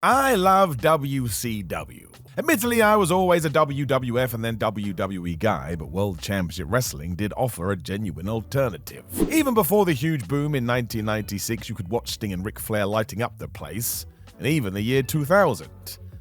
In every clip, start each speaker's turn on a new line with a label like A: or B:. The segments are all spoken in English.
A: I love WCW. Admittedly, I was always a WWF and then WWE guy, but World Championship Wrestling did offer a genuine alternative. Even before the huge boom in 1996, you could watch Sting and Ric Flair lighting up the place, and even the year 2000.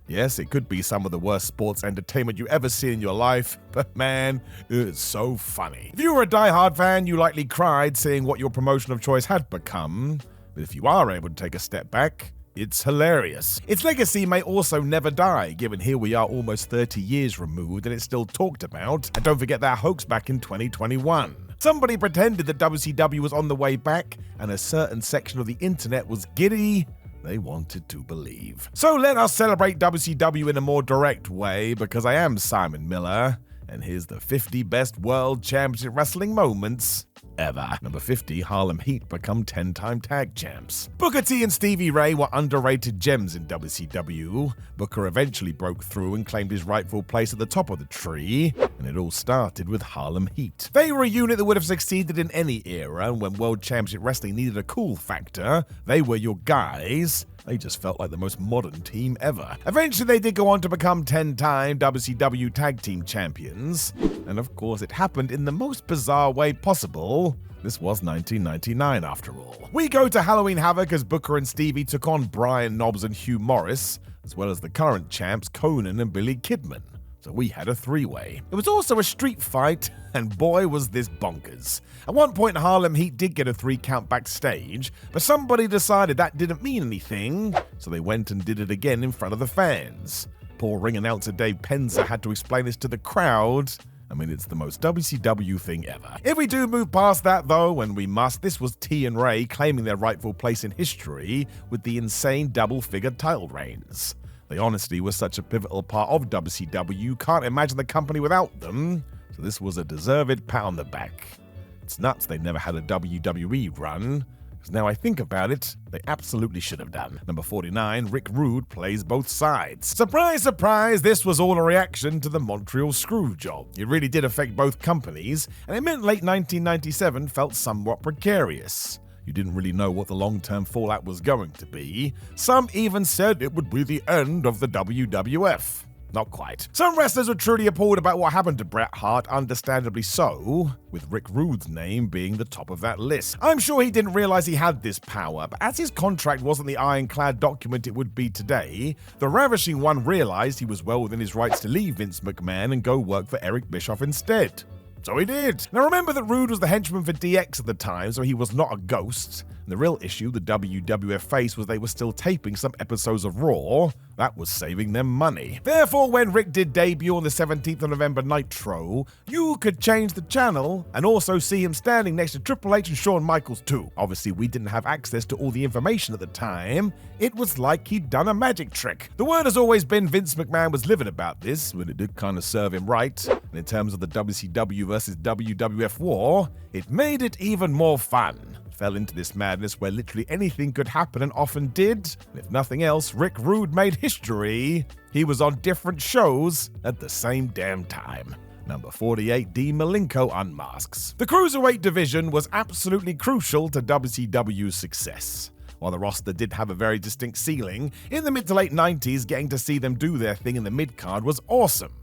A: Yes, it could be some of the worst sports entertainment you ever see in your life, but man, it's so funny. If you were a die-hard fan, you likely cried seeing what your promotion of choice had become, but if you are able to take a step back, it's hilarious. Its legacy may also never die, given here we are almost 30 years removed and it's still talked about. And don't forget that hoax back in 2021. Somebody pretended that WCW was on the way back, and a certain section of the internet was giddy. They wanted to believe. So let us celebrate WCW in a more direct way, because I am Simon Miller, and here's the 50 best World Championship Wrestling moments ever. Number 50, Harlem Heat become 10-time tag champs. Booker T and Stevie Ray were underrated gems in WCW. Booker eventually broke through and claimed his rightful place at the top of the tree, and it all started with Harlem Heat. They were a unit that would have succeeded in any era, and when World Championship Wrestling needed a cool factor, they were your guys. They just felt like the most modern team ever. Eventually, they did go on to become 10-time WCW Tag Team Champions. And of course, it happened in the most bizarre way possible. This was 1999 after all. We go to Halloween Havoc as Booker and Stevie took on Brian Knobbs and Hugh Morris, as well as the current champs Conan and Billy Kidman. So we had a three-way. It was also a street fight, and boy was this bonkers. At one point, Harlem Heat did get a 3 count backstage, but somebody decided that didn't mean anything, so they went and did it again in front of the fans. Poor ring announcer Dave Penza had to explain this to the crowd. I mean, it's the most WCW thing ever. If we do move past that though, and we must, this was T and Ray claiming their rightful place in history with the insane double-figure title reigns. They honestly were such a pivotal part of WCW, you can't imagine the company without them, so this was a deserved pat on the back. It's nuts they never had a WWE run, because now I think about it, they absolutely should have done. Number 49, Rick Rude plays both sides. Surprise, surprise, this was all a reaction to the Montreal Screwjob. It really did affect both companies, and it meant late 1997 felt somewhat precarious. You didn't really know what the long-term fallout was going to be. Some even said it would be the end of the WWF. Not quite. Some wrestlers were truly appalled about what happened to Bret Hart, understandably so, with Rick Rude's name being the top of that list. I'm sure he didn't realize he had this power, but as his contract wasn't the ironclad document it would be today, the ravishing one realized he was well within his rights to leave Vince McMahon and go work for Eric Bischoff instead. So he did. Now remember that Rude was the henchman for DX at the time, so he was not a ghost. And the real issue the WWF faced was they were still taping some episodes of Raw. That was saving them money. Therefore, when Rick did debut on the 17th of November Nitro, you could change the channel and also see him standing next to Triple H and Shawn Michaels too. Obviously, we didn't have access to all the information at the time. It was like he'd done a magic trick. The word has always been Vince McMahon was livid about this, but it did kind of serve him right. And in terms of the WCW versus WWF war, it made it even more fun. Fell into this madness where literally anything could happen and often did. And if nothing else, Rick Rude made history. He was on different shows at the same damn time. Number 48, Dean Malenko unmasks. The Cruiserweight division was absolutely crucial to WCW's success. While the roster did have a very distinct ceiling, in the mid to late 90s, getting to see them do their thing in the mid-card was awesome.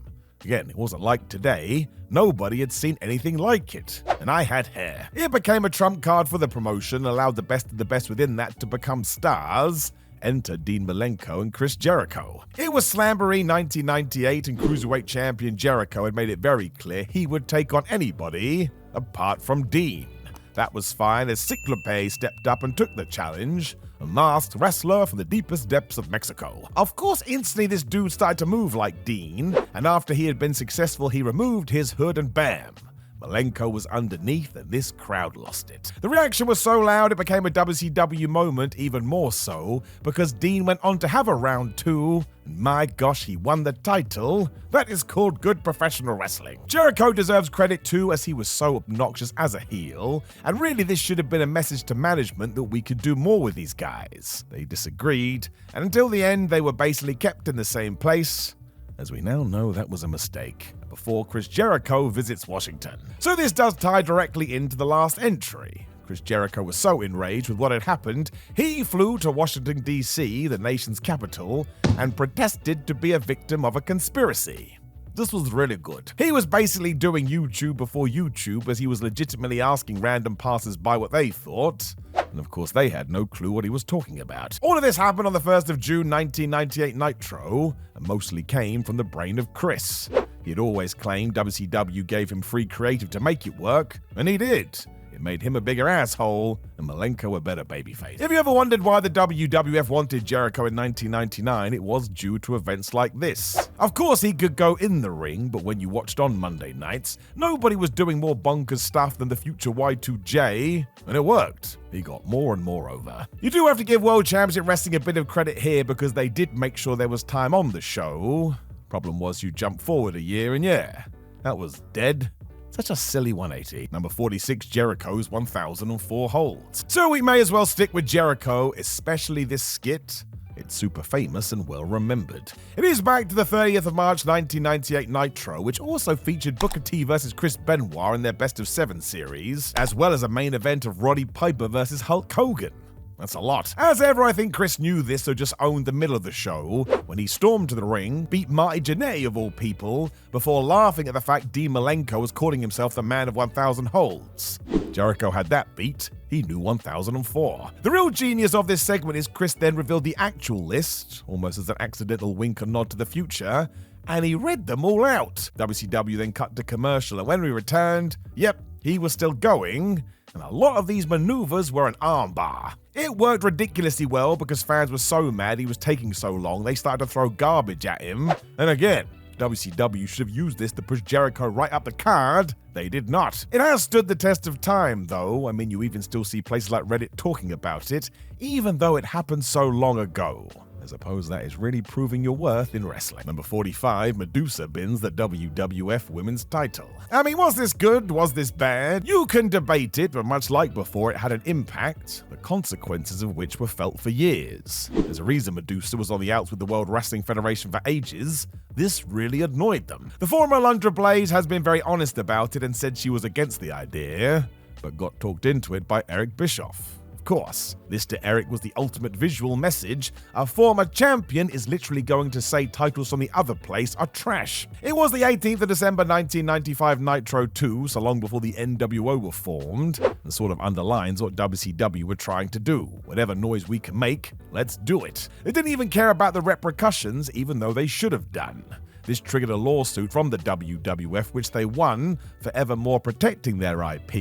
A: Again, it wasn't like today. Nobody had seen anything like it. And I had hair. It became a trump card for the promotion, allowed the best of the best within that to become stars. Enter Dean Malenko and Chris Jericho. It was Slamboree 1998, and Cruiserweight champion Jericho had made it very clear he would take on anybody apart from Dean. That was fine as Cyclope stepped up and took the challenge, a masked wrestler from the deepest depths of Mexico. Of course, instantly this dude started to move like Dean, and after he had been successful, he removed his hood and bam. Malenko was underneath and this crowd lost it. The reaction was so loud it became a WCW moment, even more so because Dean went on to have a round 2, and my gosh, he won the title. That is called good professional wrestling. Jericho deserves credit too, as he was so obnoxious as a heel, and really this should have been a message to management that we could do more with these guys. They disagreed, and until the end they were basically kept in the same place. As we now know, that was a mistake, before Chris Jericho visits Washington. So this does tie directly into the last entry. Chris Jericho was so enraged with what had happened, he flew to Washington, D.C., the nation's capital, and protested to be a victim of a conspiracy. This was really good. He was basically doing YouTube before YouTube, as he was legitimately asking random passers-by what they thought. And of course, they had no clue what he was talking about. All of this happened on the 1st of June 1998 Nitro, and mostly came from the brain of Chris. He had always claimed WCW gave him free creative to make it work, and he did. It made him a bigger asshole, and Malenko a better babyface. If you ever wondered why the WWF wanted Jericho in 1999, it was due to events like this. Of course, he could go in the ring, but when you watched on Monday nights, nobody was doing more bonkers stuff than the future Y2J, and it worked. He got more and more over. You do have to give World Championship Wrestling a bit of credit here, because they did make sure there was time on the show. Problem was, you jump forward a year, and yeah, that was dead. Such a silly 180. Number 46, Jericho's 1004 holds. So we may as well stick with Jericho, especially this skit. It's super famous and well remembered. It is back to the 30th of March 1998 Nitro, which also featured Booker T versus Chris Benoit in their Best of 7 series, as well as a main event of Roddy Piper versus Hulk Hogan. That's a lot. As ever, I think Chris knew this, so just owned the middle of the show when he stormed to the ring, beat Marty Jannetty of all people, before laughing at the fact Dean Malenko was calling himself the man of 1,000 holds. Jericho had that beat. He knew 1004. The real genius of this segment is Chris then revealed the actual list, almost as an accidental wink and nod to the future, and he read them all out. WCW then cut to commercial, and when we returned, yep, he was still going, and a lot of these maneuvers were an armbar. It worked ridiculously well because fans were so mad he was taking so long they started to throw garbage at him. And again, WCW should have used this to push Jericho right up the card. They did not. It has stood the test of time, though. I mean, you even still see places like Reddit talking about it, even though it happened so long ago. I suppose that is really proving your worth in wrestling. Number 45, Medusa bins the WWF Women's title. I mean, was this good? Was this bad? You can debate it, but much like before, it had an impact, the consequences of which were felt for years. There's a reason Medusa was on the outs with the World Wrestling Federation for ages. This really annoyed them. The former Alundra Blaze has been very honest about it and said she was against the idea, but got talked into it by Eric Bischoff. Of course, this to Eric was the ultimate visual message. A former champion is literally going to say titles from the other place are trash. It was the 18th of December 1995 Nitro 2, so long before the NWO were formed, and sort of underlines what WCW were trying to do. Whatever noise we can make, let's do it. They didn't even care about the repercussions, even though they should have done. This triggered a lawsuit from the WWF, which they won, forevermore protecting their IP,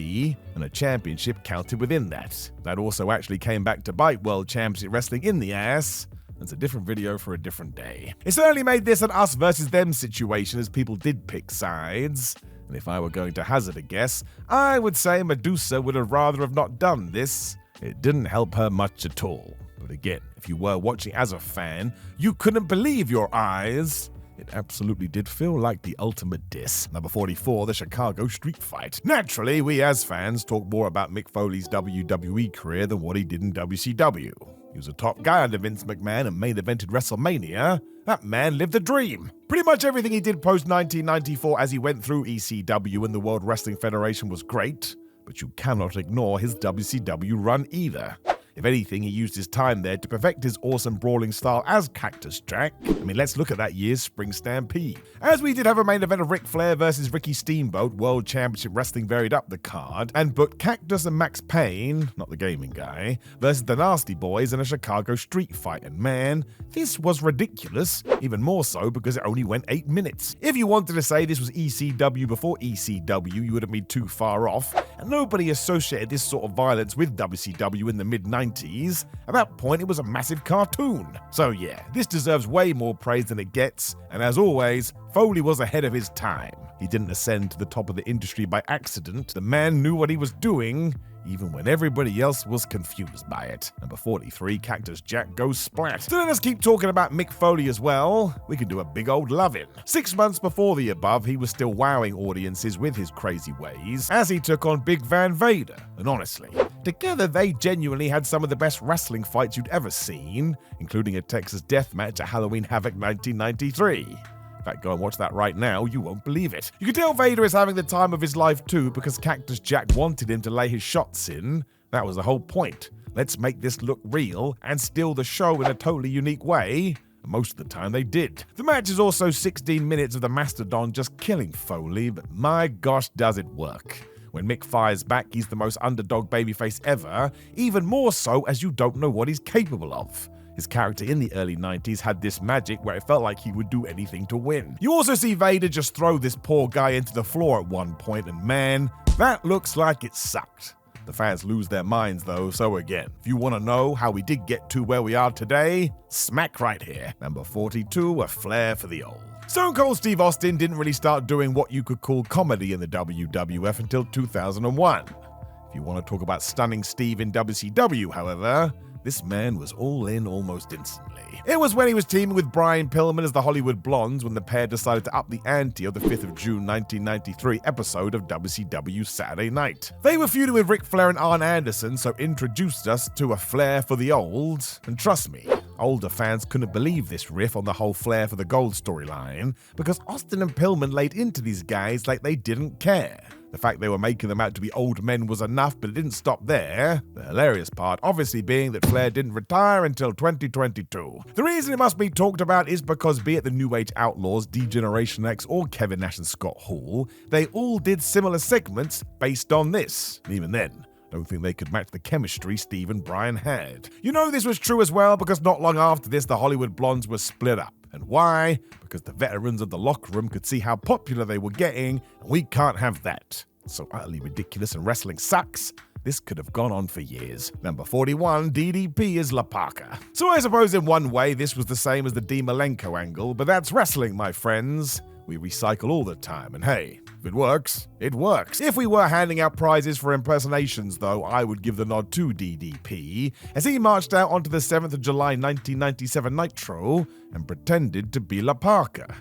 A: and a championship counted within that. That also actually came back to bite World Championship Wrestling in the ass. It's a different video for a different day. It certainly made this an us versus them situation, as people did pick sides. And if I were going to hazard a guess, I would say Medusa would have rather have not done this. It didn't help her much at all. But again, if you were watching as a fan, you couldn't believe your eyes. It absolutely did feel like the ultimate diss. Number 44, the Chicago Street Fight. Naturally, we as fans talk more about Mick Foley's WWE career than what he did in WCW. He was a top guy under Vince McMahon and main evented WrestleMania. That man lived a dream. Pretty much everything he did post-1994 as he went through ECW and the World Wrestling Federation was great, but you cannot ignore his WCW run either. If anything, he used his time there to perfect his awesome brawling style as Cactus Jack. I mean, let's look at that year's Spring Stampede. As we did have a main event of Ric Flair versus Ricky Steamboat, World Championship Wrestling varied up the card, and booked Cactus and Max Payne, not the gaming guy, versus the Nasty Boys in a Chicago street fight. And man, this was ridiculous, even more so because it only went 8 minutes. If you wanted to say this was ECW before ECW, you wouldn't be too far off, and nobody associated this sort of violence with WCW in the mid-90s. At that point, it was a massive cartoon. So yeah, this deserves way more praise than it gets, and as always, Foley was ahead of his time. He didn't ascend to the top of the industry by accident. The man knew what he was doing, even when everybody else was confused by it. Number 43, Cactus Jack goes splat. So let us keep talking about Mick Foley as well. We can do a big old lovin'. 6 months before the above, he was still wowing audiences with his crazy ways as he took on Big Van Vader. And honestly, together they genuinely had some of the best wrestling fights you'd ever seen, including a Texas death match at Halloween Havoc 1993. In fact, go and watch that right now, you won't believe it. You can tell Vader is having the time of his life too, because Cactus Jack wanted him to lay his shots in, That was the whole point. Let's make this look real and steal the show in a totally unique way. Most of the time they did. The match is also 16 minutes of the Mastodon just killing Foley, but my gosh does it work. When Mick fires back, he's the most underdog babyface ever, even more so as you don't know what he's capable of. His character in the early 90s had this magic where it felt like he would do anything to win. You also see Vader just throw this poor guy into the floor at one point, and man, that looks like it sucked. The fans lose their minds though, so again, if you want to know how we did get to where we are today, smack right here. Number 42, a flair for the old. Stone Cold Steve Austin didn't really start doing what you could call comedy in the WWF until 2001. If you want to talk about stunning Steve in WCW, however, this man was all in almost instantly. It was when he was teaming with Brian Pillman as the Hollywood Blondes when the pair decided to up the ante of the 5th of June 1993 episode of WCW Saturday Night. They were feuding with Ric Flair and Arn Anderson, so introduced us to a flair for the old. And trust me, older fans couldn't believe this riff on the whole Flair for the Gold storyline because Austin and Pillman laid into these guys like they didn't care. The fact they were making them out to be old men was enough, but it didn't stop there. The hilarious part obviously being that Flair didn't retire until 2022. The reason it must be talked about is because be it the New Age Outlaws, D-Generation X, or Kevin Nash and Scott Hall, they all did similar segments based on this. And even then, don't think they could match the chemistry Steve and Brian had. You know this was true as well because not long after this, the Hollywood Blondes were split up. And why? Because the veterans of the locker room could see how popular they were getting, and we can't have that. So utterly ridiculous and wrestling sucks. This could have gone on for years. Number 41, DDP is La Parka. So I suppose in one way this was the same as the D. Malenko angle, but that's wrestling, my friends. We recycle all the time, and hey, if it works, it works. If we were handing out prizes for impersonations, though, I would give the nod to DDP, as he marched out onto the 7th of July 1997 Nitro and pretended to be La Parka.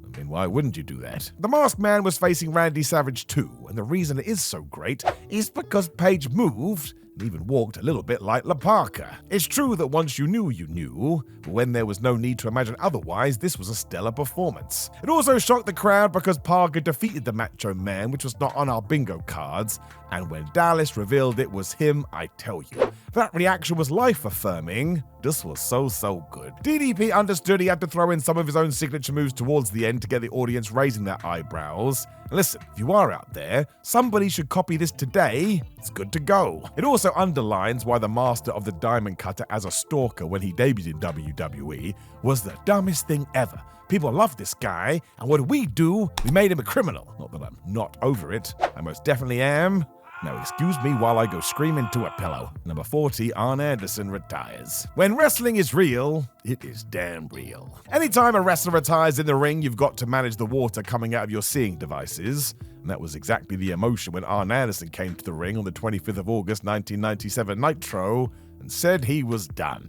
A: I mean, why wouldn't you do that? The Masked Man was facing Randy Savage too, and the reason it is so great is because Page moved and even walked a little bit like La Parka. It's true that once you knew, but when there was no need to imagine otherwise, this was a stellar performance. It also shocked the crowd because Parker defeated the Macho Man, which was not on our bingo cards, and when Dallas revealed it was him, I tell you, that reaction was life-affirming. This was so good. DDP understood he had to throw in some of his own signature moves towards the end to get the audience raising their eyebrows. And listen, if you are out there, somebody should copy this today. It's good to go. It also underlines why the master of the Diamond Cutter as a stalker when he debuted in WWE was the dumbest thing ever. People love this guy, and what did we do? We made him a criminal. Not that I'm not over it. I most definitely am. Now excuse me while I go scream into a pillow. Number 40, Arn Anderson retires. When wrestling is real, it is damn real. Anytime a wrestler retires in the ring, you've got to manage the water coming out of your seeing devices. And that was exactly the emotion when Arn Anderson came to the ring on the 25th of August 1997 Nitro and said he was done.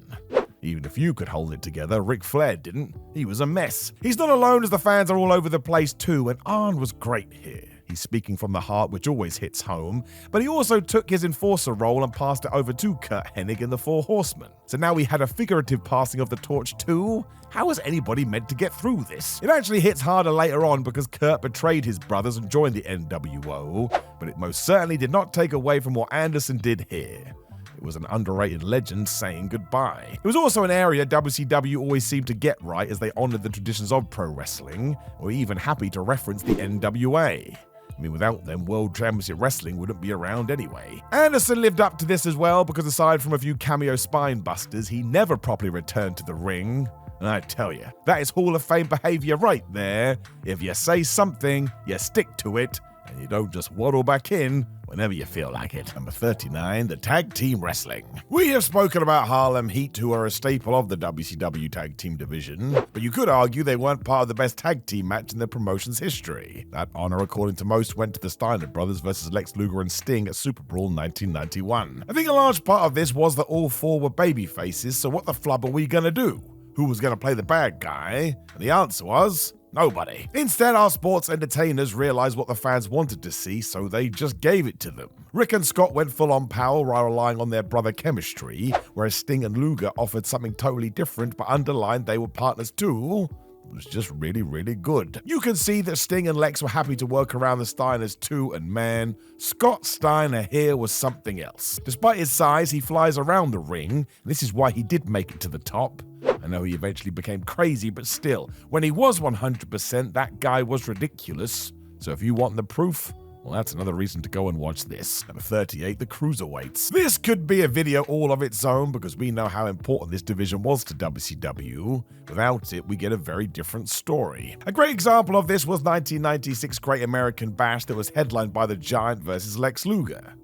A: Even if you could hold it together, Ric Flair didn't. He was a mess. He's not alone as the fans are all over the place too, and Arn was great here. He's speaking from the heart, which always hits home, but he also took his enforcer role and passed it over to Kurt Hennig in the Four Horsemen. So now we had a figurative passing of the torch too? How was anybody meant to get through this? It actually hits harder later on because Kurt betrayed his brothers and joined the NWO, but it most certainly did not take away from what Anderson did here. It was an underrated legend saying goodbye. It was also an area WCW always seemed to get right as they honored the traditions of pro wrestling, or even happy to reference the NWA. I mean, without them, World Championship Wrestling wouldn't be around anyway. Anderson lived up to this as well because aside from a few cameo spine busters, he never properly returned to the ring. And I tell you, that is Hall of Fame behavior right there. If you say something, you stick to it, and you don't just waddle back in whenever you feel like it. Number 39, the Tag Team Wrestling. We have spoken about Harlem Heat, who are a staple of the WCW Tag Team division, but you could argue they weren't part of the best tag team match in the promotion's history. That honor, according to most, went to the Steiner brothers versus Lex Luger and Sting at Super Brawl 1991. I think a large part of this was that all four were baby faces, so what the flub are we gonna do? Who was gonna play the bad guy? And the answer was nobody. Instead, our sports entertainers realized what the fans wanted to see, so they just gave it to them. Rick and Scott went full-on power while relying on their brother chemistry, whereas Sting and Luger offered something totally different but underlined they were partners too. was just really, really good. You can see that Sting and Lex were happy to work around the Steiners too, and man, Scott Steiner here was something else. Despite his size, he flies around the ring, and this is why he did make it to the top. I know he eventually became crazy, but still, when he was 100%, that guy was ridiculous. So if you want the proof, well, that's another reason to go and watch this. Number 38, the Cruiserweights. This could be a video all of its own because we know how important this division was to WCW. Without it, we get a very different story. A great example of this was 1996 Great American Bash that was headlined by the Giant versus Lex Luger.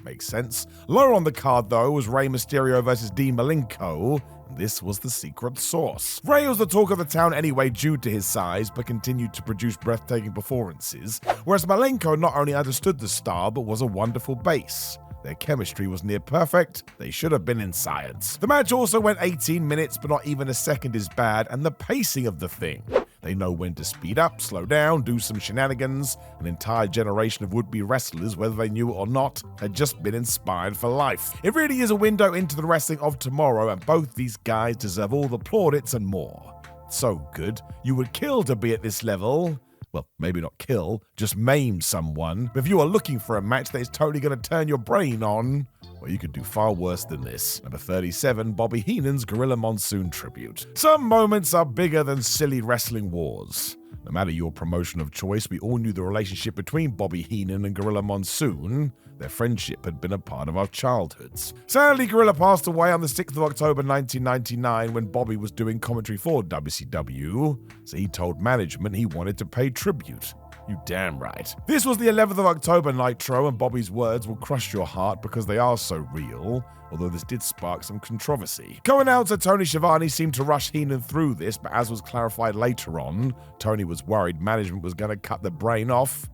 A: Makes sense. Lower on the card, though, was Rey Mysterio versus Dean Malenko. This was the secret sauce. Rey was the talk of the town anyway due to his size, but continued to produce breathtaking performances, whereas Malenko not only understood the style, but was a wonderful base. Their chemistry was near perfect. They should have been in science. The match also went 18 minutes, but not even a second is bad, and the pacing of the thing. They know when to speed up, slow down, do some shenanigans. An entire generation of would-be wrestlers, whether they knew it or not, had just been inspired for life. It really is a window into the wrestling of tomorrow, and both these guys deserve all the plaudits and more. So good, you would kill to be at this level. Well, maybe not kill, just maim someone. But if you are looking for a match that is totally going to turn your brain on, well, you could do far worse than this. Number 37, Bobby Heenan's Gorilla Monsoon tribute. Some moments are bigger than silly wrestling wars. No matter your promotion of choice, we all knew the relationship between Bobby Heenan and Gorilla Monsoon. Their friendship had been a part of our childhoods. Sadly, Gorilla passed away on the 6th of October 1999 when Bobby was doing commentary for WCW, so he told management he wanted to pay tribute. You damn right. This was the 11th of October Nitro, and Bobby's words will crush your heart because they are so real, although this did spark some controversy. Co-announcer Tony Schiavone seemed to rush Heenan through this, but as was clarified later on, Tony was worried management was going to cut the brain off.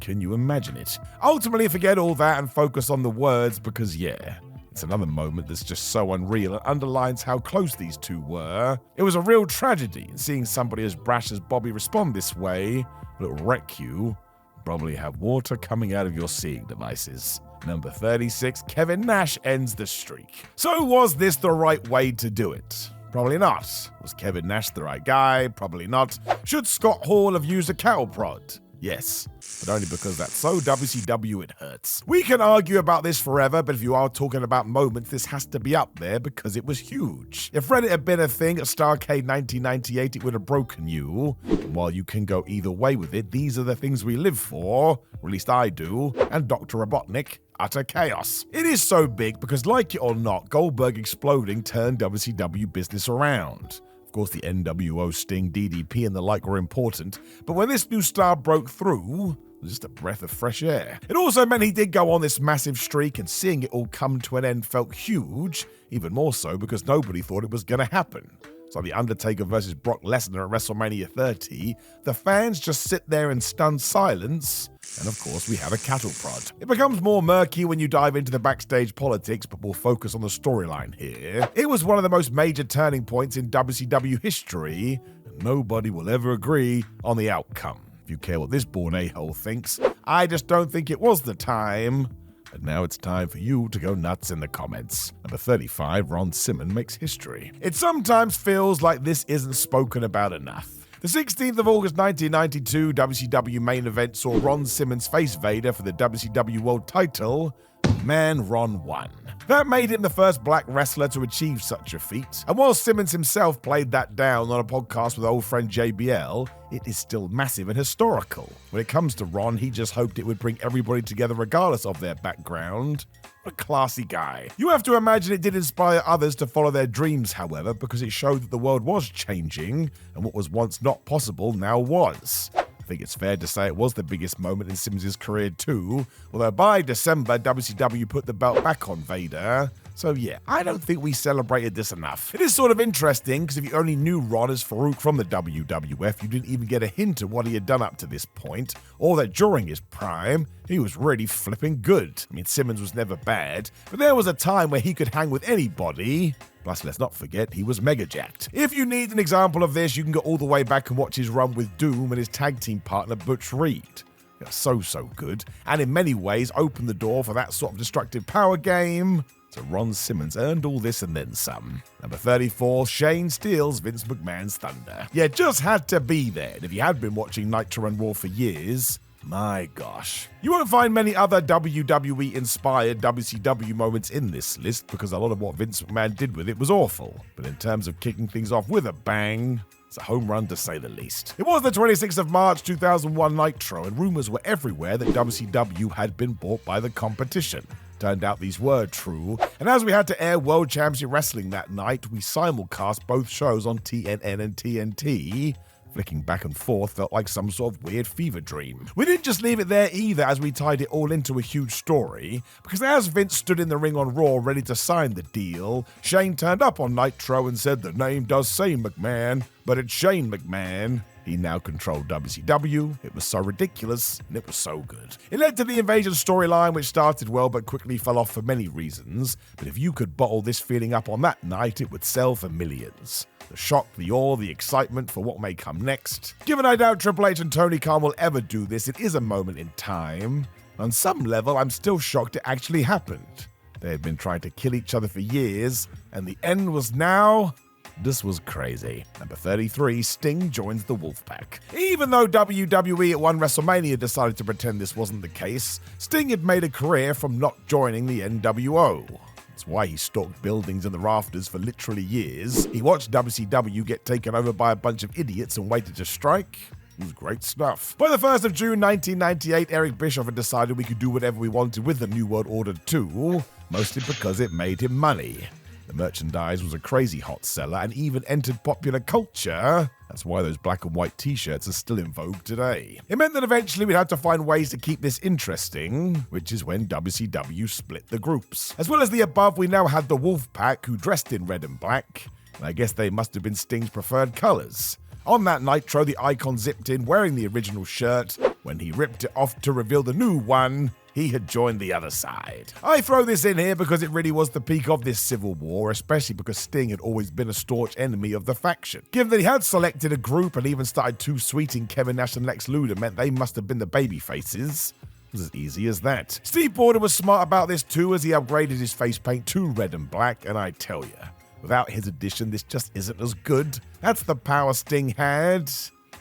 A: Can you imagine it? Ultimately, forget all that and focus on the words because, yeah, it's another moment that's just so unreal and underlines how close these two were. It was a real tragedy, and seeing somebody as brash as Bobby respond this way, it'll wreck you. Probably have water coming out of your seeing devices. Number 36, Kevin Nash ends the streak. So was this the right way to do it? Probably not. Was Kevin Nash the right guy? Probably not. Should Scott Hall have used a cattle prod? Yes, but only because that's so WCW it hurts. We can argue about this forever, but if you are talking about moments, this has to be up there because it was huge. If Reddit had been a thing at Starrcade 1998, it would have broken you. And while you can go either way with it, these are the things we live for, or at least I do, and Dr. Robotnik, utter chaos. It is so big because, like it or not, Goldberg exploding turned WCW business around. Of course, the NWO, Sting, DDP, and the like were important, but when this new star broke through, it was just a breath of fresh air. It also meant he did go on this massive streak, and seeing it all come to an end felt huge, even more so because nobody thought it was going to happen. So The Undertaker versus Brock Lesnar at WrestleMania 30, the fans just sit there in stunned silence, and of course we have a cattle prod. It becomes more murky when you dive into the backstage politics, but we'll focus on the storyline here. It was one of the most major turning points in WCW history, and nobody will ever agree on the outcome. If you care what this born a-hole thinks, I just don't think it was the time. And now it's time for you to go nuts in the comments. Number 35, Ron Simmons makes history. It sometimes feels like this isn't spoken about enough. The 16th of August 1992 WCW main event saw Ron Simmons face Vader for the WCW World title. Man, Ron won. That made him the first black wrestler to achieve such a feat. And while Simmons himself played that down on a podcast with old friend JBL, it is still massive and historical. When it comes to Ron, he just hoped it would bring everybody together regardless of their background. What a classy guy. You have to imagine it did inspire others to follow their dreams, however, because it showed that the world was changing, and what was once not possible now was. I think it's fair to say it was the biggest moment in Simmons' career too, although by December, WCW put the belt back on Vader. So yeah, I don't think we celebrated this enough. It is sort of interesting, because if you only knew Ron as Farouk from the WWF, you didn't even get a hint of what he had done up to this point, or that during his prime, he was really flipping good. I mean, Simmons was never bad, but there was a time where he could hang with anybody. Plus, let's not forget, he was mega jacked. If you need an example of this, you can go all the way back and watch his run with Doom and his tag team partner Butch Reed. So good, and in many ways opened the door for that sort of destructive power game. So Ron Simmons earned all this and then some. Number 34, Shane steals Vince McMahon's thunder. Yeah, just had to be there. And if you had been watching Nitro and Raw for years, my gosh. You won't find many other WWE-inspired WCW moments in this list because a lot of what Vince McMahon did with it was awful. But in terms of kicking things off with a bang, it's a home run to say the least. It was the 26th of March 2001 Nitro, and rumors were everywhere that WCW had been bought by the competition. Turned out these were true, and as we had to air World Championship Wrestling that night, we simulcast both shows on TNN and TNT. Flicking back and forth felt like some sort of weird fever dream. We didn't just leave it there either, as we tied it all into a huge story, because as Vince stood in the ring on Raw ready to sign the deal, Shane turned up on Nitro and said the name does say McMahon, but it's Shane McMahon. He now controlled WCW. It was so ridiculous, and it was so good. It led to the Invasion storyline, which started well but quickly fell off for many reasons. But if you could bottle this feeling up on that night, it would sell for millions. The shock, the awe, the excitement for what may come next. Given I doubt Triple H and Tony Khan will ever do this, it is a moment in time. On some level, I'm still shocked it actually happened. They had been trying to kill each other for years, and the end was now. This was crazy. Number 33, Sting joins the Wolfpack. Even though WWE at one WrestleMania decided to pretend this wasn't the case, Sting had made a career from not joining the NWO. That's why he stalked buildings in the rafters for literally years. He watched WCW get taken over by a bunch of idiots and waited to strike. It was great stuff. By the 1st of June 1998, Eric Bischoff had decided we could do whatever we wanted with the New World Order 2, mostly because it made him money. The merchandise was a crazy hot seller and even entered popular culture. That's why those black and white t-shirts are still in vogue today. It meant that eventually we'd have to find ways to keep this interesting, which is when WCW split the groups. As well as the above, we now had the Wolfpack, who dressed in red and black, and I guess they must have been Sting's preferred colors. On that Nitro, the Icon zipped in wearing the original shirt. When he ripped it off to reveal the new one, he had joined the other side. I throw this in here because it really was the peak of this civil war, especially because Sting had always been a staunch enemy of the faction. Given that he had selected a group and even started two sweeting Kevin Nash and Lex Luger meant they must have been the baby faces. It was as easy as that. Steve Border was smart about this too, as he upgraded his face paint to red and black, and I tell you, without his addition, this just isn't as good. That's the power Sting had.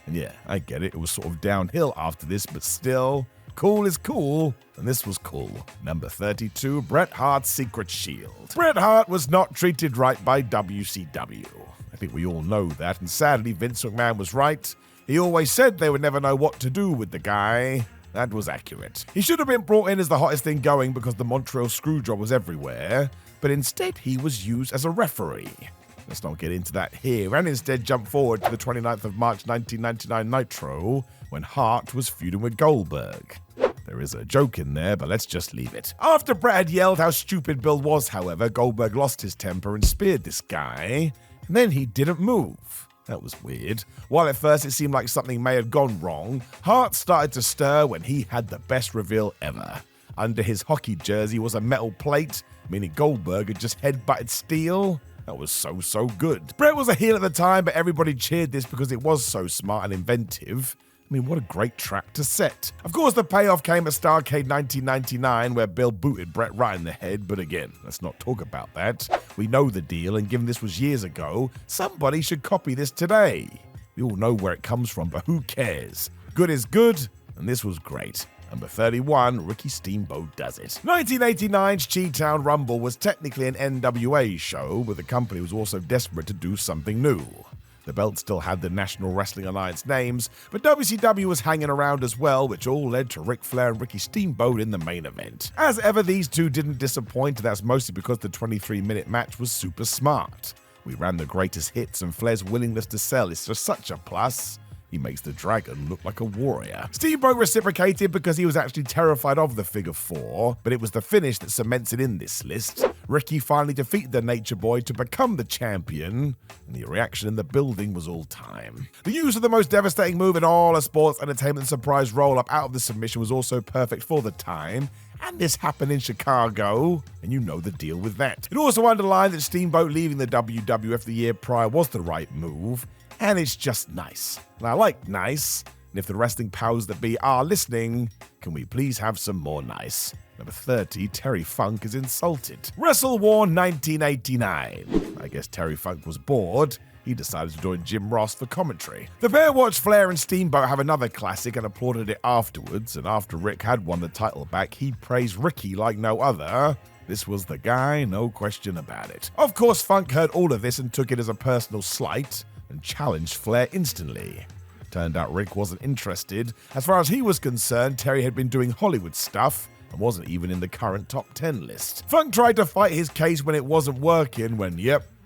A: And yeah, I get it, it was sort of downhill after this, but still, cool is cool, and this was cool. Number 32, Bret Hart's Secret Shield. Bret Hart was not treated right by WCW. I think we all know that, and sadly, Vince McMahon was right. He always said they would never know what to do with the guy. That was accurate. He should have been brought in as the hottest thing going because the Montreal Screwjob was everywhere, but instead he was used as a referee. Let's not get into that here, and instead jump forward to the 29th of March 1999 Nitro, when Hart was feuding with Goldberg. There is a joke in there, but let's just leave it. After Bret had yelled how stupid Bill was, however, Goldberg lost his temper and speared this guy, and then he didn't move. That was weird. While at first it seemed like something may have gone wrong, Hart started to stir when he had the best reveal ever. Under his hockey jersey was a metal plate, meaning Goldberg had just headbutted steel. That was so good. Bret was a heel at the time, but everybody cheered this because it was so smart and inventive. I mean, what a great trap to set. Of course, the payoff came at Starrcade 1999, where Bill booted Bret right in the head, but again, let's not talk about that. We know the deal, and given this was years ago, somebody should copy this today. We all know where it comes from, but who cares? Good is good, and this was great. Number 31, Ricky Steamboat does it. 1989's Chi-Town Rumble was technically an NWA show, but the company was also desperate to do something new. The belt still had the National Wrestling Alliance names, but WCW was hanging around as well, which all led to Ric Flair and Ricky Steamboat in the main event. As ever, these two didn't disappoint, and that's mostly because the 23-minute match was super smart. We ran the greatest hits, and Flair's willingness to sell is just such a plus. He makes the Dragon look like a warrior. Steamboat reciprocated because he was actually terrified of the Figure 4, but it was the finish that cements it in this list. Ricky finally defeated the Nature Boy to become the champion, and the reaction in the building was all time. The use of the most devastating move in all of sports entertainment surprise roll-up out of the submission was also perfect for the time, and this happened in Chicago, and you know the deal with that. It also underlined that Steamboat leaving the WWF the year prior was the right move, and it's just nice. And I like nice, And if the wrestling powers that be are listening, can we please have some more nice? Number 30, Terry Funk is insulted. Wrestle War 1989. I guess Terry Funk was bored. He decided to join Jim Ross for commentary. The pair watched Flair and Steamboat have another classic and applauded it afterwards, and after Rick had won the title back, he praised Ricky like no other. This was the guy, no question about it. Of course, Funk heard all of this and took it as a personal slight and challenged Flair instantly. Turned out Rick wasn't interested. As far as he was concerned, Terry had been doing Hollywood stuff and wasn't even in the current top 10 list. Funk tried to fight his case when it wasn't working when,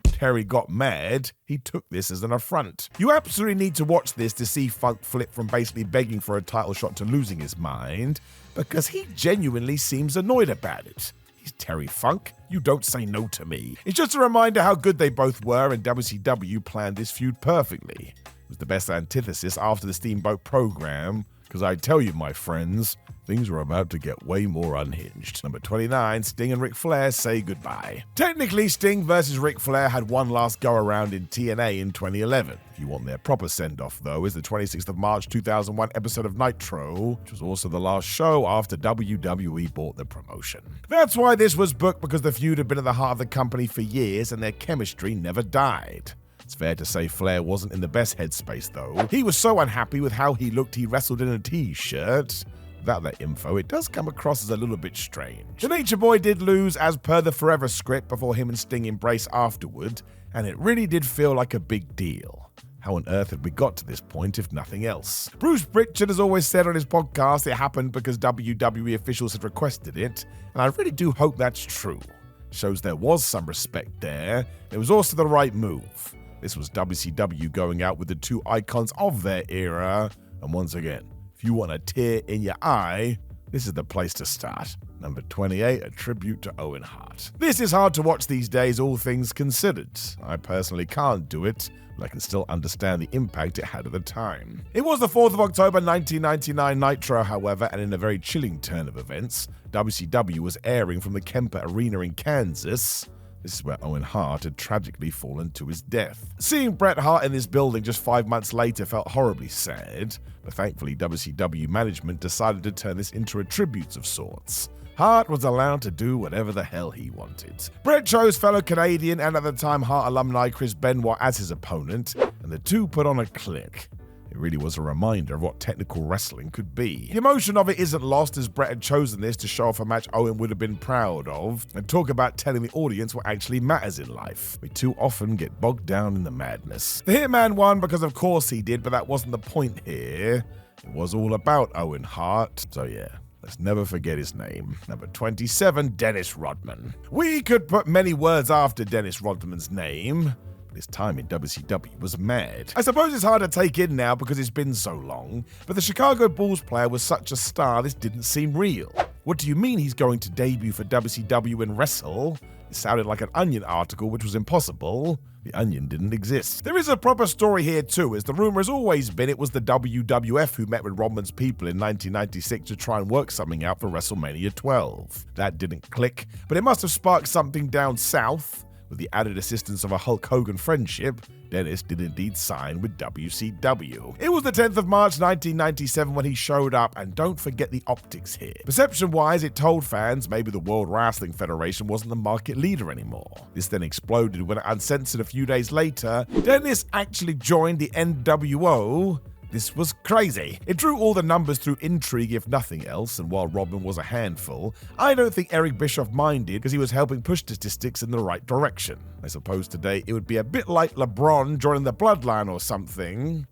A: Terry got mad. He took this as an affront. You absolutely need to watch this to see Funk flip from basically begging for a title shot to losing his mind, because he genuinely seems annoyed about it. He's Terry Funk. You don't say no to me. It's just a reminder how good they both were, and WCW planned this feud perfectly. It was the best antithesis after the Steamboat program, because I tell you, my friends, things were about to get way more unhinged. Number 29, Sting and Ric Flair say goodbye. Technically, Sting versus Ric Flair had one last go-around in TNA in 2011. If you want their proper send-off, though, is the 26th of March 2001 episode of Nitro, which was also the last show after WWE bought the promotion. That's why this was booked, because the feud had been at the heart of the company for years and their chemistry never died. It's fair to say Flair wasn't in the best headspace, though. He was so unhappy with how he looked he wrestled in a t-shirt. Without that info, it does come across as a little bit strange. The Nature Boy did lose as per the Forever script before him and Sting embraced afterward, and it really did feel like a big deal. How on earth had we got to this point if nothing else? Bruce Pritchard has always said on his podcast it happened because WWE officials had requested it, and I really do hope that's true. Shows there was some respect there. It was also the right move. This was WCW going out with the two icons of their era, and once again, if you want a tear in your eye, this is the place to start. Number 28, a tribute to Owen Hart. This is hard to watch these days, all things considered. I personally can't do it, but I can still understand the impact it had at the time. It was the 4th of October 1999 Nitro, however, and in a very chilling turn of events, WCW was airing from the Kemper Arena in Kansas. This is where Owen Hart had tragically fallen to his death. Seeing Bret Hart in this building just 5 months later felt horribly sad, but thankfully WCW management decided to turn this into a tribute of sorts. Hart was allowed to do whatever the hell he wanted. Bret chose fellow Canadian and at the time Hart alumni Chris Benoit as his opponent, and the two put on a click. It really was a reminder of what technical wrestling could be. The emotion of it isn't lost, as Bret had chosen this to show off a match Owen would have been proud of, and talk about telling the audience what actually matters in life. We too often get bogged down in the madness. The Hitman won because of course he did, but that wasn't the point here. It was all about Owen Hart, so yeah. Let's never forget his name. Number 27, Dennis Rodman. We could put many words after Dennis Rodman's name. His time in WCW was mad. I suppose it's hard to take in now because it's been so long, but the Chicago Bulls player was such a star this didn't seem real. What do you mean he's going to debut for WCW and wrestle? It sounded like an Onion article, which was impossible. The Onion didn't exist. There is a proper story here too, as the rumor has always been it was the WWF who met with Rodman's people in 1996 to try and work something out for WrestleMania 12. That didn't click, but it must have sparked something down south. With the added assistance of a Hulk Hogan friendship, Dennis did indeed sign with WCW. It was the 10th of March 1997 when he showed up, and don't forget the optics here. Perception-wise, it told fans maybe the World Wrestling Federation wasn't the market leader anymore. This then exploded when, uncensored a few days later, Dennis actually joined the NWO. This was crazy. It drew all the numbers through intrigue, if nothing else, and while Rodman was a handful, I don't think Eric Bischoff minded because he was helping push statistics in the right direction. I suppose today it would be a bit like LeBron joining the Bloodline or something.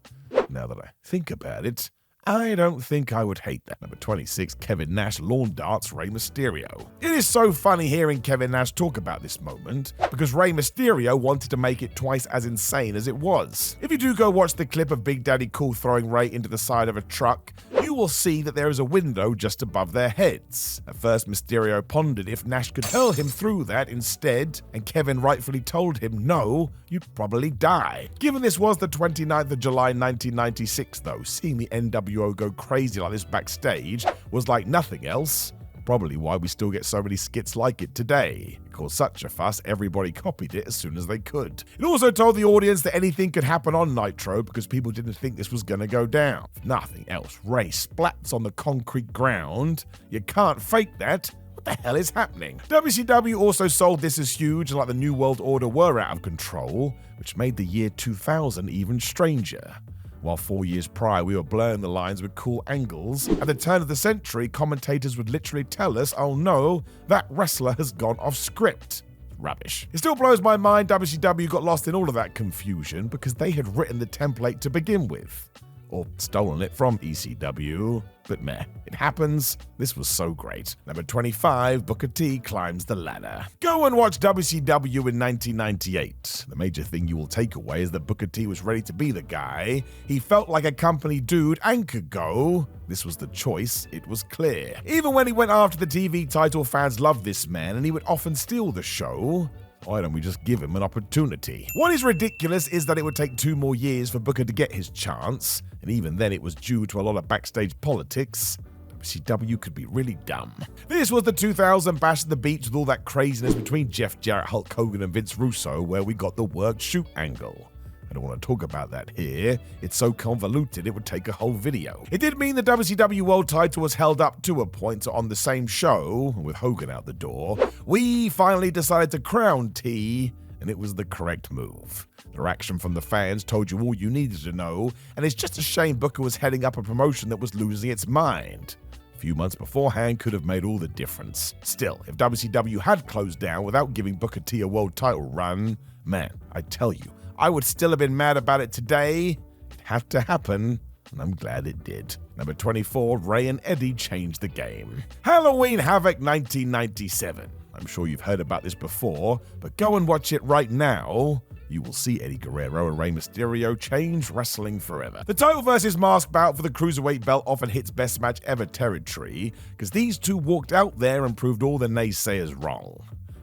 A: Now that I think about it, I don't think I would hate that. Number 26, Kevin Nash lawn darts Rey Mysterio. It is so funny hearing Kevin Nash talk about this moment, because Rey Mysterio wanted to make it twice as insane as it was. If you do go watch the clip of Big Daddy Cool throwing Rey into the side of a truck, you will see that there is a window just above their heads. At first, Mysterio pondered if Nash could hurl him through that instead, and Kevin rightfully told him, no, you'd probably die. Given this was the 29th of July 1996 though, seeing the NWO go crazy like this backstage was like nothing else probably why we still get so many skits like it today. It caused such a fuss, everybody copied it as soon as they could. It also told the audience that anything could happen on Nitro because people didn't think this was gonna go down. If nothing else, Ray splats on the concrete ground. You can't fake that. What the hell is happening? WCW also sold this as huge, like the New World Order were out of control, which made the year 2000 even stranger. While 4 years prior we were blurring the lines with cool angles, at the turn of the century, commentators would literally tell us, oh no, that wrestler has gone off script. Rubbish. It still blows my mind WCW got lost in all of that confusion because they had written the template to begin with. Or stolen it from ECW, but meh, it happens. This was so great. Number 25, Booker T climbs the ladder. Go and watch WCW in 1998. The major thing you will take away is that Booker T was ready to be the guy. He felt like a company dude and could go. This was the choice, it was clear. Even when he went after the TV title, fans loved this man and he would often steal the show. Why don't we just give him an opportunity? What is ridiculous is that it would take 2 more years for Booker to get his chance, and even then it was due to a lot of backstage politics. WCW could be really dumb. This was the 2000 Bash at the Beach with all that craziness between Jeff Jarrett, Hulk Hogan, and Vince Russo, where we got the work shoot angle. I don't want to talk about that here. It's so convoluted it would take a whole video. It did mean the WCW World title was held up to a point on the same show, with Hogan out the door. We finally decided to crown T, and it was the correct move. The reaction from the fans told you all you needed to know, and it's just a shame Booker was heading up a promotion that was losing its mind. A few months beforehand could have made all the difference. Still, if WCW had closed down without giving Booker T a world title run, man, I tell you, I would still have been mad about it today. It had to happen, and I'm glad it did. Number 24, Ray and Eddie changed the game. Halloween Havoc 1997. I'm sure you've heard about this before, but go and watch it right now. You will see Eddie Guerrero and Rey Mysterio change wrestling forever. The title versus mask bout for the Cruiserweight belt often hits best match ever territory, because these two walked out there and proved all the naysayers wrong.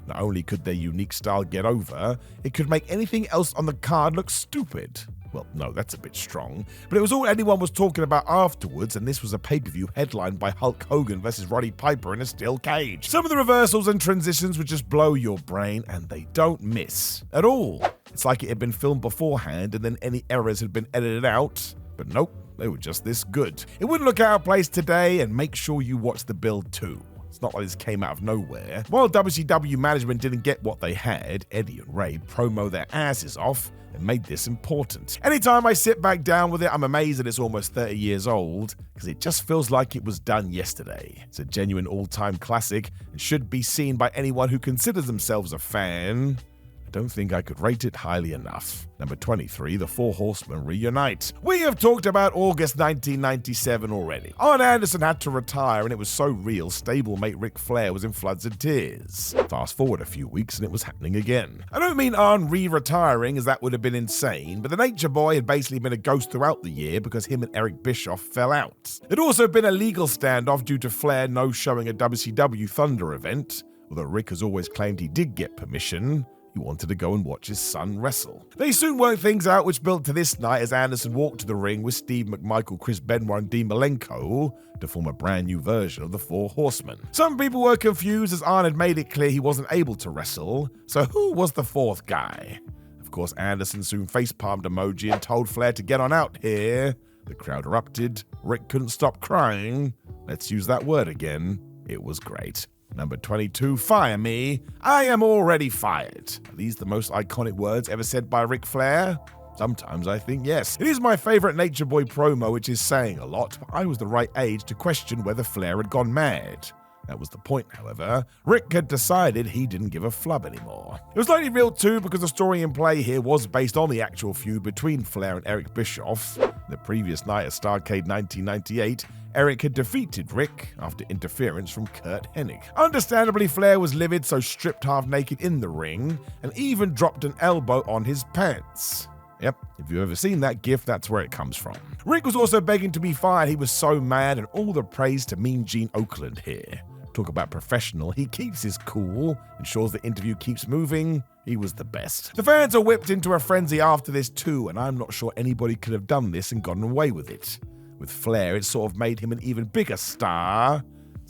A: Not only could their unique style get over, it could make anything else on the card look stupid. Well, no, that's a bit strong, but it was all anyone was talking about afterwards, and this was a pay-per-view headlined by Hulk Hogan versus Roddy Piper in a steel cage. Some of the reversals and transitions would just blow your brain, and they don't miss at all. It's like it had been filmed beforehand, and then any errors had been edited out, but nope, they were just this good. It wouldn't look out of place today, and make sure you watch the build too. It's not like this came out of nowhere. While WCW management didn't get what they had, Eddie and Ray promo their asses off and made this important. Anytime I sit back down with it, I'm amazed that it's almost 30 years old, because it just feels like it was done yesterday. It's a genuine all-time classic and should be seen by anyone who considers themselves a fan. I don't think I could rate it highly enough. Number 23, the Four Horsemen reunite. We have talked about August 1997 already. Arn Anderson had to retire, and it was so real, stablemate Ric Flair was in floods of tears. Fast forward a few weeks and it was happening again. I don't mean Arn re-retiring, as that would have been insane, but the Nature Boy had basically been a ghost throughout the year because him and Eric Bischoff fell out. There'd also been a legal standoff due to Flair no-showing a WCW Thunder event, although Rick has always claimed he did get permission. He wanted to go and watch his son wrestle. They soon worked things out, which built to this night as Anderson walked to the ring with Steve McMichael, Chris Benoit, and Dean Malenko to form a brand new version of the Four Horsemen. Some people were confused as Arn had made it clear he wasn't able to wrestle, so who was the fourth guy? Of course, Anderson soon facepalmed emoji and told Flair to get on out here. The crowd erupted. Rick couldn't stop crying. Let's use that word again. It was great. Number 22, fire me. I am already fired. Are these the most iconic words ever said by Ric Flair? Sometimes I think yes. It is my favorite Nature Boy promo, which is saying a lot, but I was the right age to question whether Flair had gone mad. That was the point, however. Rick had decided he didn't give a flub anymore. It was likely real too, because the story in play here was based on the actual feud between Flair and Eric Bischoff. The previous night at Starrcade 1998, Eric had defeated Rick after interference from Curt Hennig. Understandably, Flair was livid, so stripped half naked in the ring, and even dropped an elbow on his pants. Yep, if you've ever seen that gif, that's where it comes from. Rick was also begging to be fired. He was so mad, and all the praise to Mean Gene Okerlund here. Talk about professional, he keeps his cool, ensures the interview keeps moving. He was the best. The fans are whipped into a frenzy after this too, and I'm not sure anybody could have done this and gotten away with it. With Flair, it sort of made him an even bigger star.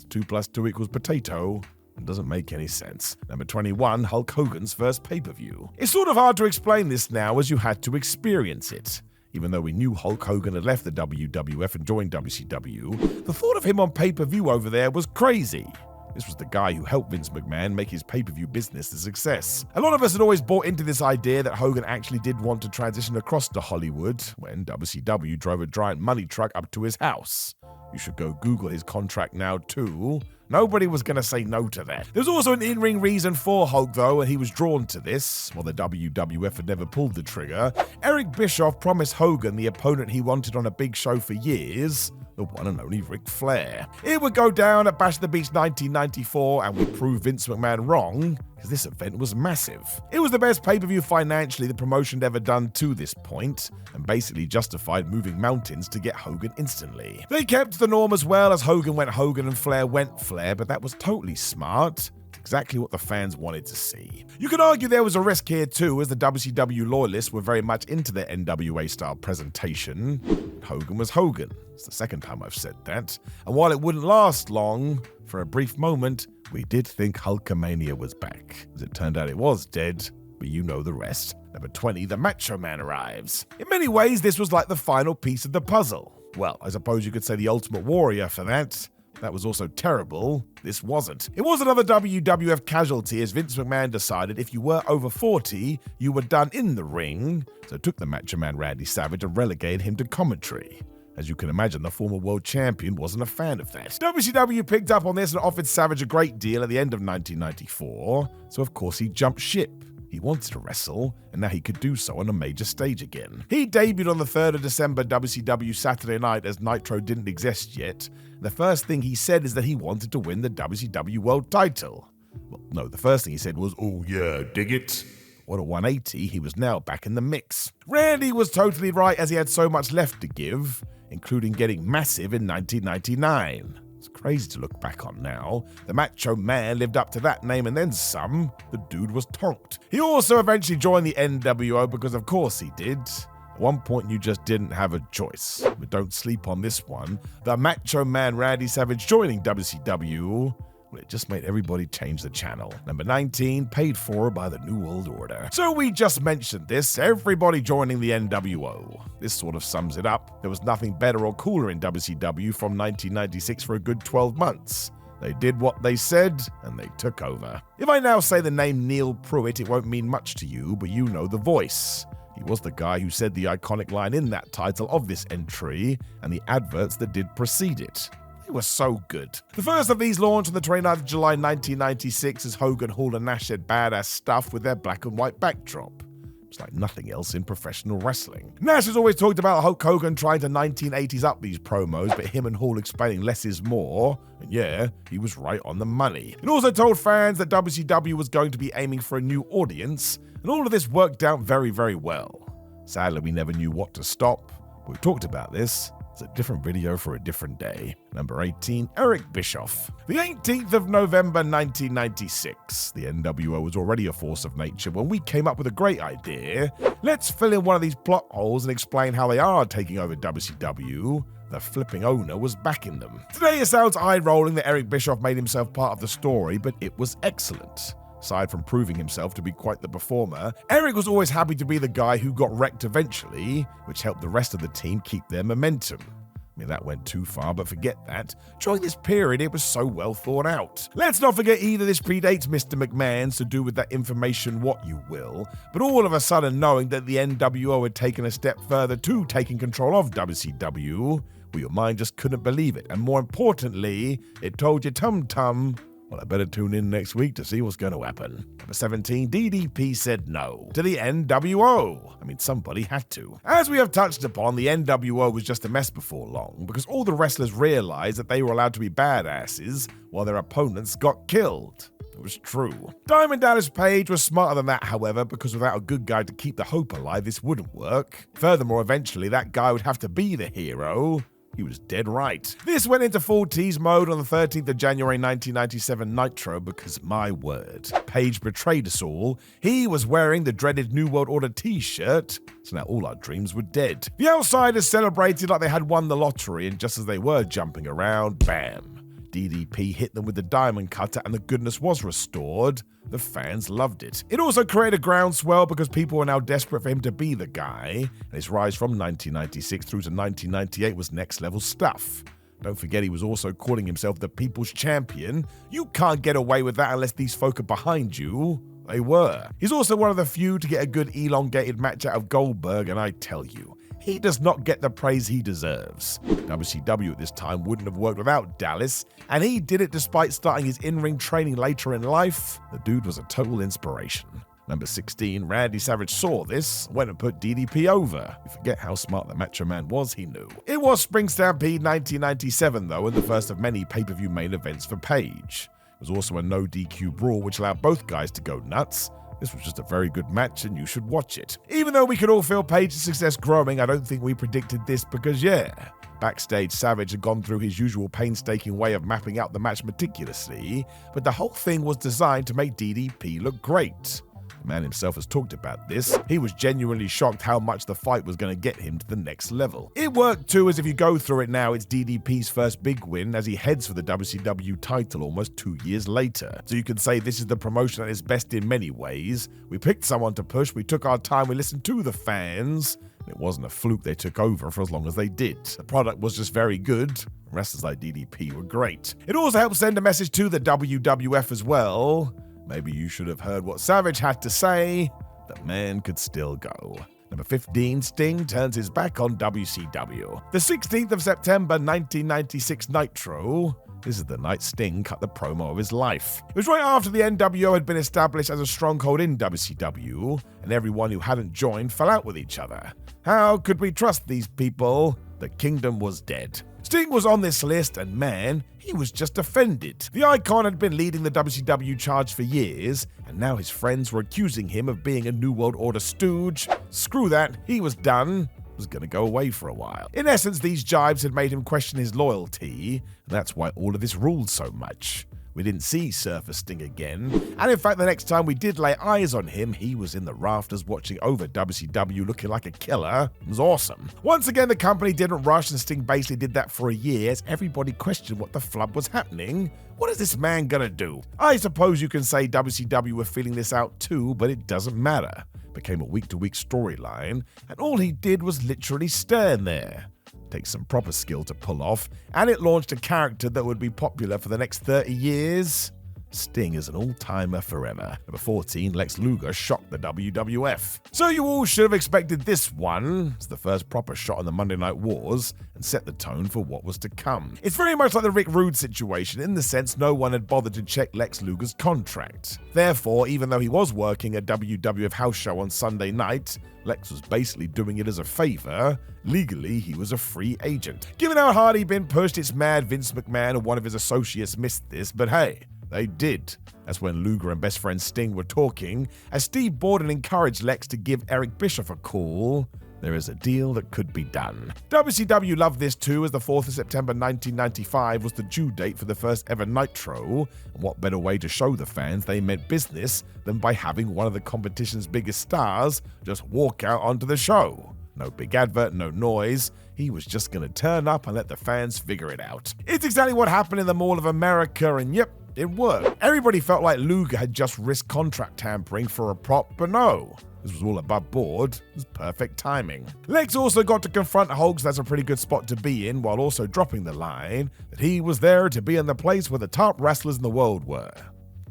A: 2 + 2 = potato. It doesn't make any sense. Number 21, Hulk Hogan's first pay-per-view. It's sort of hard to explain this now as you had to experience it. Even though we knew Hulk Hogan had left the WWF and joined WCW, the thought of him on pay-per-view over there was crazy. This was the guy who helped Vince McMahon make his pay-per-view business a success. A lot of us had always bought into this idea that Hogan actually did want to transition across to Hollywood when WCW drove a giant money truck up to his house. You should go Google his contract now too. Nobody was going to say no to that. There was also an in-ring reason for Hulk though, and he was drawn to this. While the WWF had never pulled the trigger, Eric Bischoff promised Hogan the opponent he wanted on a big show for years, the one and only Ric Flair. It would go down at Bash at the Beach 1994 and would prove Vince McMahon wrong, because this event was massive. It was the best pay-per-view financially the promotion had ever done to this point, and basically justified moving mountains to get Hogan instantly. They kept the norm as well, as Hogan went Hogan and Flair went Flair, but that was totally smart. Exactly what the fans wanted to see. You could argue there was a risk here too, as the WCW loyalists were very much into their NWA-style presentation. Hogan was Hogan. It's the second time I've said that. And while it wouldn't last long, for a brief moment, we did think Hulkamania was back. As it turned out, it was dead, but you know the rest. Number 20, the Macho Man arrives. In many ways, this was like the final piece of the puzzle. Well, I suppose you could say the Ultimate Warrior for that. That was also terrible. This wasn't. It was another WWF casualty, as Vince McMahon decided if you were over 40, you were done in the ring, so took the Macho Man Randy Savage and relegated him to commentary. As you can imagine, the former world champion wasn't a fan of that. WCW picked up on this and offered Savage a great deal at the end of 1994, so of course he jumped ship. He wanted to wrestle, and now he could do so on a major stage again. He debuted on the 3rd of December WCW Saturday Night, as Nitro didn't exist yet. The first thing he said is that he wanted to win the WCW World title. Well, no, the first thing he said was, "Oh yeah, dig it." What a 180, he was now back in the mix. Randy was totally right, as he had so much left to give, including getting massive in 1999. It's crazy to look back on now. The Macho Man lived up to that name and then some. The dude was tonked. He also eventually joined the NWO because of course he did. At one point you just didn't have a choice. But don't sleep on this one. The Macho Man Randy Savage joining WCW, well, it just made everybody change the channel. Number 19, paid for by the New World Order. So we just mentioned this, everybody joining the NWO. This sort of sums it up. There was nothing better or cooler in WCW from 1996 for a good 12 months. They did what they said, and they took over. If I now say the name Neil Pruitt, it won't mean much to you, but you know the voice. He was the guy who said the iconic line in that title of this entry, and the adverts that did precede it. They were so good. The first of these launched on the 29th of July 1996 as Hogan, Hall and Nash said badass stuff with their black and white backdrop. It's like nothing else in professional wrestling. Nash has always talked about Hulk Hogan trying to 1980s up these promos, but him and Hall explaining less is more. And yeah, he was right on the money. It also told fans that WCW was going to be aiming for a new audience, and all of this worked out very, very well. Sadly, we never knew what to stop. We've talked about this. It's a different video for a different day. Number 18, Eric Bischoff. The 18th of November 1996. The NWO was already a force of nature when we came up with a great idea. Let's fill in one of these plot holes and explain how they are taking over WCW. The flipping owner was backing them. Today it sounds eye-rolling that Eric Bischoff made himself part of the story, but it was excellent. Aside from proving himself to be quite the performer, Eric was always happy to be the guy who got wrecked eventually, which helped the rest of the team keep their momentum. I mean, that went too far, but forget that. During this period, it was so well thought out. Let's not forget either this predates Mr. McMahon, so do with that information what you will, but all of a sudden knowing that the NWO had taken a step further to taking control of WCW, well, your mind just couldn't believe it, and more importantly, it told your tum-tum, well, I better tune in next week to see what's going to happen. Number 17, DDP said no to the NWO. I mean, somebody had to. As we have touched upon, the NWO was just a mess before long, because all the wrestlers realized that they were allowed to be badasses while their opponents got killed. It was true. Diamond Dallas Page was smarter than that, however, because without a good guy to keep the hope alive, this wouldn't work. Furthermore, eventually, that guy would have to be the hero. He was dead right. This went into full tease mode on the 13th of January 1997 Nitro because, my word, Page betrayed us all. He was wearing the dreaded New World Order t-shirt, so now all our dreams were dead. The Outsiders celebrated like they had won the lottery, and just as they were jumping around, bam. DDP hit them with the diamond cutter and the goodness was restored, the fans loved it. It also created a groundswell because people were now desperate for him to be the guy, and his rise from 1996 through to 1998 was next level stuff. Don't forget he was also calling himself the People's Champion. You can't get away with that unless these folk are behind you. They were. He's also one of the few to get a good elongated match out of Goldberg, and I tell you, he does not get the praise he deserves. WCW at this time wouldn't have worked without Dallas, and he did it despite starting his in-ring training later in life. The dude was a total inspiration. Number 16, Randy Savage saw this, went and put DDP over. You forget how smart the Macho Man was, he knew. It was Spring Stampede 1997 though, and the first of many pay-per-view main events for Page. It was also a no DQ brawl which allowed both guys to go nuts. This was just a very good match and you should watch it. Even though we could all feel Page's success growing, I don't think we predicted this because backstage Savage had gone through his usual painstaking way of mapping out the match meticulously, but the whole thing was designed to make DDP look great. The man himself has talked about this. He was genuinely shocked how much the fight was going to get him to the next level. It worked too, as if you go through it now, it's DDP's first big win as he heads for the WCW title almost 2 years later. So you can say this is the promotion at its best in many ways. We picked someone to push, we took our time, we listened to the fans. It wasn't a fluke they took over for as long as they did. The product was just very good. Wrestlers like DDP were great. It also helped send a message to the WWF as well. Maybe you should have heard what Savage had to say. The man could still go. Number 15, Sting turns his back on WCW. The 16th of September 1996 Nitro. This is the night Sting cut the promo of his life. It was right after the NWO had been established as a stronghold in WCW, and everyone who hadn't joined fell out with each other. How could we trust these people? The kingdom was dead. Sting was on this list, and man, he was just offended. The icon had been leading the WCW charge for years, and now his friends were accusing him of being a New World Order stooge. Screw that, he was done. Was going to go away for a while. In essence, these jibes had made him question his loyalty, and that's why all of this ruled so much. We didn't see Surfer Sting again, and in fact the next time we did lay eyes on him, he was in the rafters watching over WCW looking like a killer. It was awesome. Once again, the company didn't rush, and Sting basically did that for a year as everybody questioned what the flub was happening. What is this man gonna do? I suppose you can say WCW were feeling this out too, but it doesn't matter. It became a week-to-week storyline, and all he did was literally stand there. Takes some proper skill to pull off, and it launched a character that would be popular for the next 30 years. Sting is an all-timer forever. Number 14, Lex Luger shocked the WWF. So you all should have expected this one. It's the first proper shot on the Monday Night Wars and set the tone for what was to come. It's very much like the Rick Rude situation in the sense no one had bothered to check Lex Luger's contract. Therefore, even though he was working a WWF house show on Sunday night, Lex was basically doing it as a favor. Legally, he was a free agent. Given how hard he'd been pushed, it's mad Vince McMahon or one of his associates missed this, but hey, they did. That's when Luger and best friend Sting were talking, as Steve Borden encouraged Lex to give Eric Bischoff a call. There is a deal that could be done. WCW loved this too, as the 4th of September 1995 was the due date for the first ever Nitro, and what better way to show the fans they meant business than by having one of the competition's biggest stars just walk out onto the show. No big advert, no noise. He was just gonna turn up and let the fans figure it out. It's exactly what happened in the Mall of America, and yep, it worked. Everybody felt like Luger had just risked contract tampering for a prop, but no. This was all above board. It was perfect timing. Lex also got to confront Hulk, so that's a pretty good spot to be in, while also dropping the line that he was there to be in the place where the top wrestlers in the world were.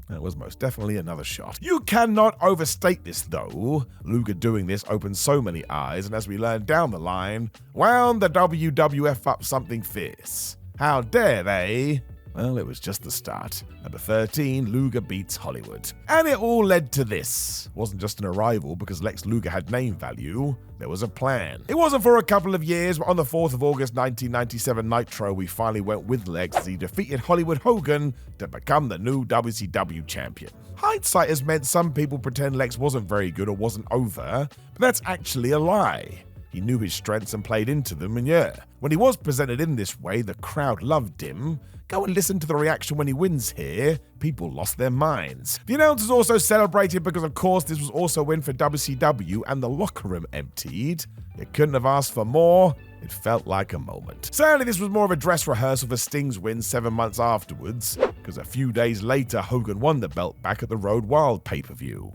A: That was most definitely another shot. You cannot overstate this though. Luger doing this opened so many eyes, and as we learned down the line, wound the WWF up something fierce. How dare they? Well, it was just the start. Number 13, Luger beats Hollywood. And it all led to this. It wasn't just an arrival because Lex Luger had name value. There was a plan. It wasn't for a couple of years, but on the 4th of August 1997 Nitro, we finally went with Lex as he defeated Hollywood Hogan to become the new WCW champion. Hindsight has meant some people pretend Lex wasn't very good or wasn't over, but that's actually a lie. He knew his strengths and played into them, and yeah, when he was presented in this way, the crowd loved him. Go and listen to the reaction when he wins here. People lost their minds. The announcers also celebrated because, of course, this was also a win for WCW and the locker room emptied. You couldn't have asked for more. It felt like a moment. Sadly, this was more of a dress rehearsal for Sting's win 7 months afterwards, because a few days later, Hogan won the belt back at the Road Wild pay-per-view.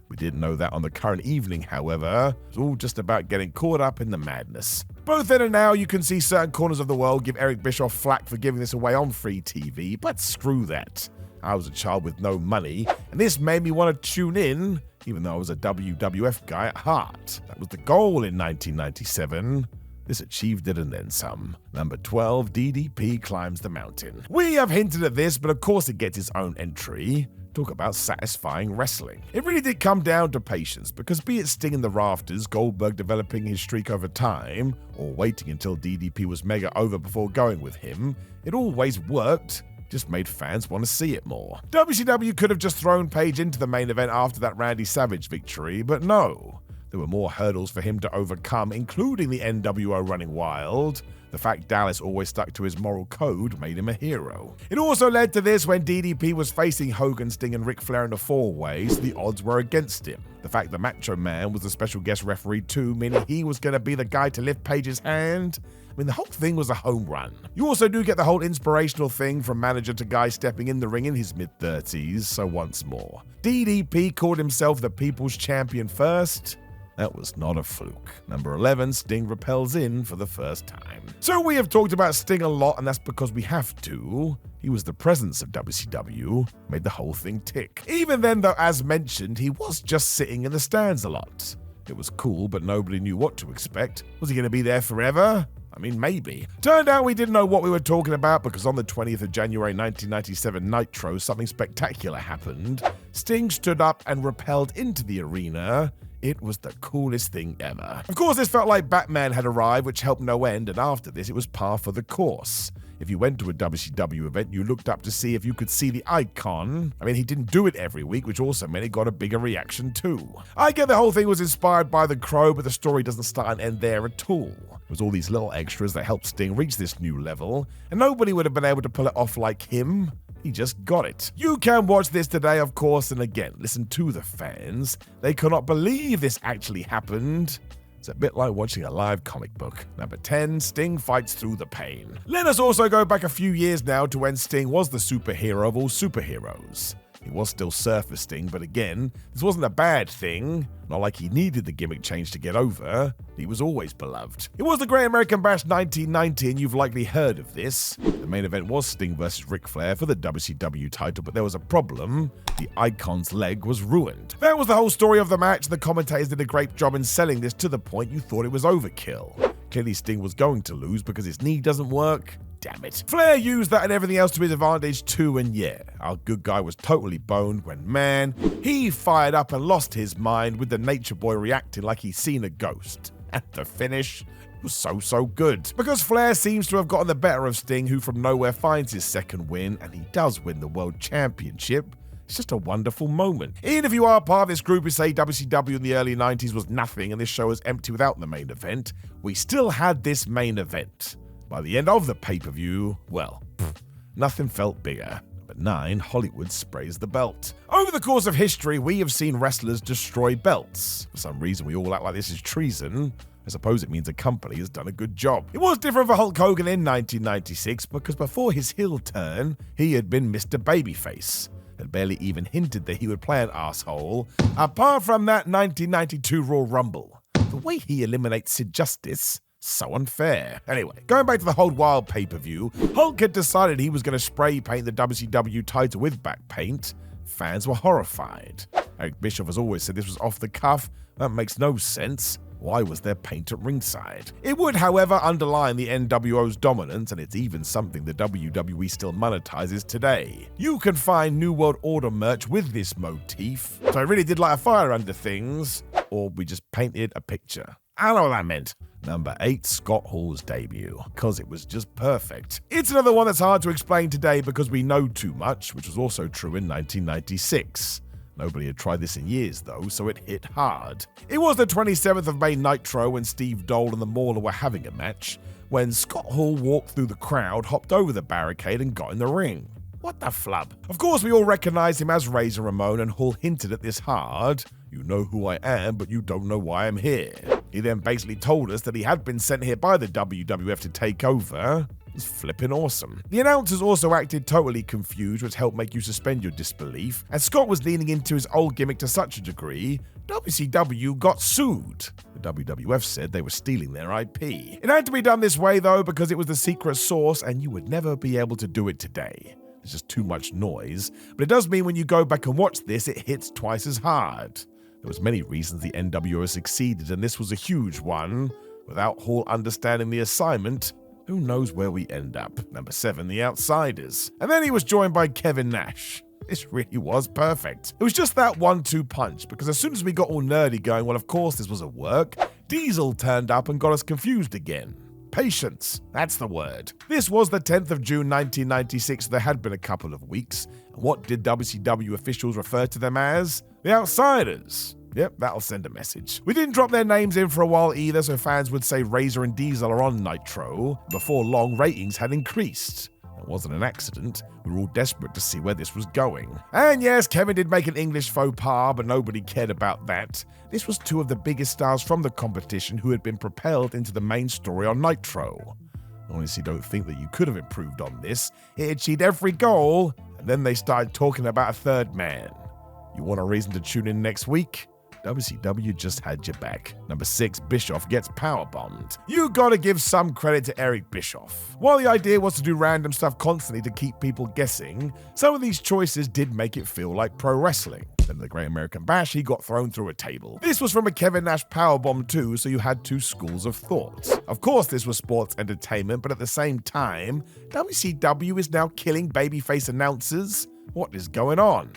A: We didn't know that on the current evening, however. It was all just about getting caught up in the madness. Both then and now, you can see certain corners of the world give Eric Bischoff flack for giving this away on free TV, but screw that. I was a child with no money, and this made me want to tune in, even though I was a WWF guy at heart. That was the goal in 1997. This achieved it and then some. Number 12, DDP climbs the mountain. We have hinted at this, but of course it gets its own entry. Talk about satisfying wrestling. It really did come down to patience, because be it Sting in the rafters, Goldberg developing his streak over time, or waiting until DDP was mega over before going with him, it always worked. Just made fans want to see it more. WCW could have just thrown Page into the main event after that Randy Savage victory, but no. There were more hurdles for him to overcome, including the NWO running wild. The fact Dallas always stuck to his moral code made him a hero. It also led to this when DDP was facing Hogan, Sting, and Ric Flair in the four-ways. The odds were against him. The fact the Macho Man was a special guest referee too, meaning he was going to be the guy to lift Page's hand. I mean, the whole thing was a home run. You also do get the whole inspirational thing from manager to guy stepping in the ring in his mid-30s, so once more. DDP called himself the People's Champion first. That was not a fluke. Number 11, Sting repels in for the first time. So we have talked about Sting a lot, and that's because we have to. He was the presence of WCW, made the whole thing tick. Even then, though, as mentioned, he was just sitting in the stands a lot. It was cool, but nobody knew what to expect. Was he going to be there forever? I mean, maybe. Turned out we didn't know what we were talking about, because on the 20th of January 1997 Nitro, something spectacular happened. Sting stood up and rappelled into the arena. It was the coolest thing ever. Of course, this felt like Batman had arrived, which helped no end, and after this, it was par for the course. If you went to a WCW event, you looked up to see if you could see the icon. I mean, he didn't do it every week, which also meant it got a bigger reaction too. I get the whole thing was inspired by The Crow, but the story doesn't start and end there at all. It was all these little extras that helped Sting reach this new level, and nobody would have been able to pull it off like him. He just got it. You can watch this today, of course, and again, listen to the fans. They cannot believe this actually happened. It's a bit like watching a live comic book. Number 10, Sting fights through the pain. Let us also go back a few years now to when Sting was the superhero of all superheroes. He was still Surfer Sting, but again, this wasn't a bad thing. Not like he needed the gimmick change to get over. He was always beloved. It was the Great American Bash 1990, and you've likely heard of this. The main event was Sting versus Ric Flair for the WCW title, but there was a problem. The Icon's leg was ruined. That was the whole story of the match, and the commentators did a great job in selling this to the point you thought it was overkill. Clearly Sting was going to lose because his knee doesn't work. Damn it. Flair used that and everything else to his advantage too, and yeah, our good guy was totally boned when, man, he fired up and lost his mind with the Nature Boy reacting like he's seen a ghost. And the finish was so good. Because Flair seems to have gotten the better of Sting, who from nowhere finds his second win, and he does win the World Championship. It's just a wonderful moment. Even if you are part of this group who say WCW in the early 90s was nothing and this show is empty without the main event, we still had this main event. By the end of the pay-per-view, well, nothing felt bigger. Number 9, Hollywood sprays the belt. Over the course of history, we have seen wrestlers destroy belts. For some reason, we all act like this is treason. I suppose it means a company has done a good job. It was different for Hulk Hogan in 1996 because before his heel turn, he had been Mr. Babyface and barely even hinted that he would play an asshole. Apart from that 1992 Royal Rumble, the way he eliminates Sid Justice, so unfair. Anyway, going back to the Hold Wild pay-per-view, Hulk had decided he was going to spray paint the WCW title with back paint. Fans were horrified. Eric Bischoff has always said this was off the cuff. That makes no sense. Why was there paint at ringside? It would, however, underline the NWO's dominance, and it's even something the WWE still monetizes today. You can find New World Order merch with this motif. So I really did light a fire under things, or we just painted a picture. I don't know what that meant. Number 8, Scott Hall's debut, because it was just perfect. It's another one that's hard to explain today because we know too much, which was also true in 1996. Nobody had tried this in years though, so it hit hard. It was the 27th of May Nitro when Steve Dole and the Mauler were having a match, when Scott Hall walked through the crowd, hopped over the barricade and got in the ring. What the flub? Of course, we all recognize him as Razor Ramon, and Hall hinted at this hard. You know who I am, but you don't know why I'm here. He then basically told us that he had been sent here by the WWF to take over. It was flipping awesome. The announcers also acted totally confused, which helped make you suspend your disbelief, and Scott was leaning into his old gimmick to such a degree, WCW got sued. The WWF said they were stealing their IP. It had to be done this way though because it was the secret sauce and you would never be able to do it today. There's just too much noise, but it does mean when you go back and watch this, it hits twice as hard. There was many reasons the NWO succeeded, and this was a huge one. Without Hall understanding the assignment, who knows where we end up? Number 7, The Outsiders. And then he was joined by Kevin Nash. This really was perfect. It was just that 1-2 punch, because as soon as we got all nerdy going, well, of course this was a work, Diesel turned up and got us confused again. Patience, that's the word. This was the 10th of June 1996, so there had been a couple of weeks. And what did WCW officials refer to them as? The Outsiders. Yep, that'll send a message. We didn't drop their names in for a while either, so fans would say Razor and Diesel are on Nitro. Before long, ratings had increased. It wasn't an accident. We were all desperate to see where this was going. And yes, Kevin did make an English faux pas, but nobody cared about that. This was 2 of the biggest stars from the competition who had been propelled into the main story on Nitro. I honestly don't think that you could have improved on this. It achieved every goal, and then they started talking about a third man. You want a reason to tune in next week? WCW just had your back. Number 6, Bischoff gets powerbombed. You gotta give some credit to Eric Bischoff. While the idea was to do random stuff constantly to keep people guessing, some of these choices did make it feel like pro wrestling. Then the Great American Bash, he got thrown through a table. This was from a Kevin Nash powerbomb too, so you had 2 schools of thought. Of course this was sports entertainment, but at the same time, WCW is now killing babyface announcers? What is going on?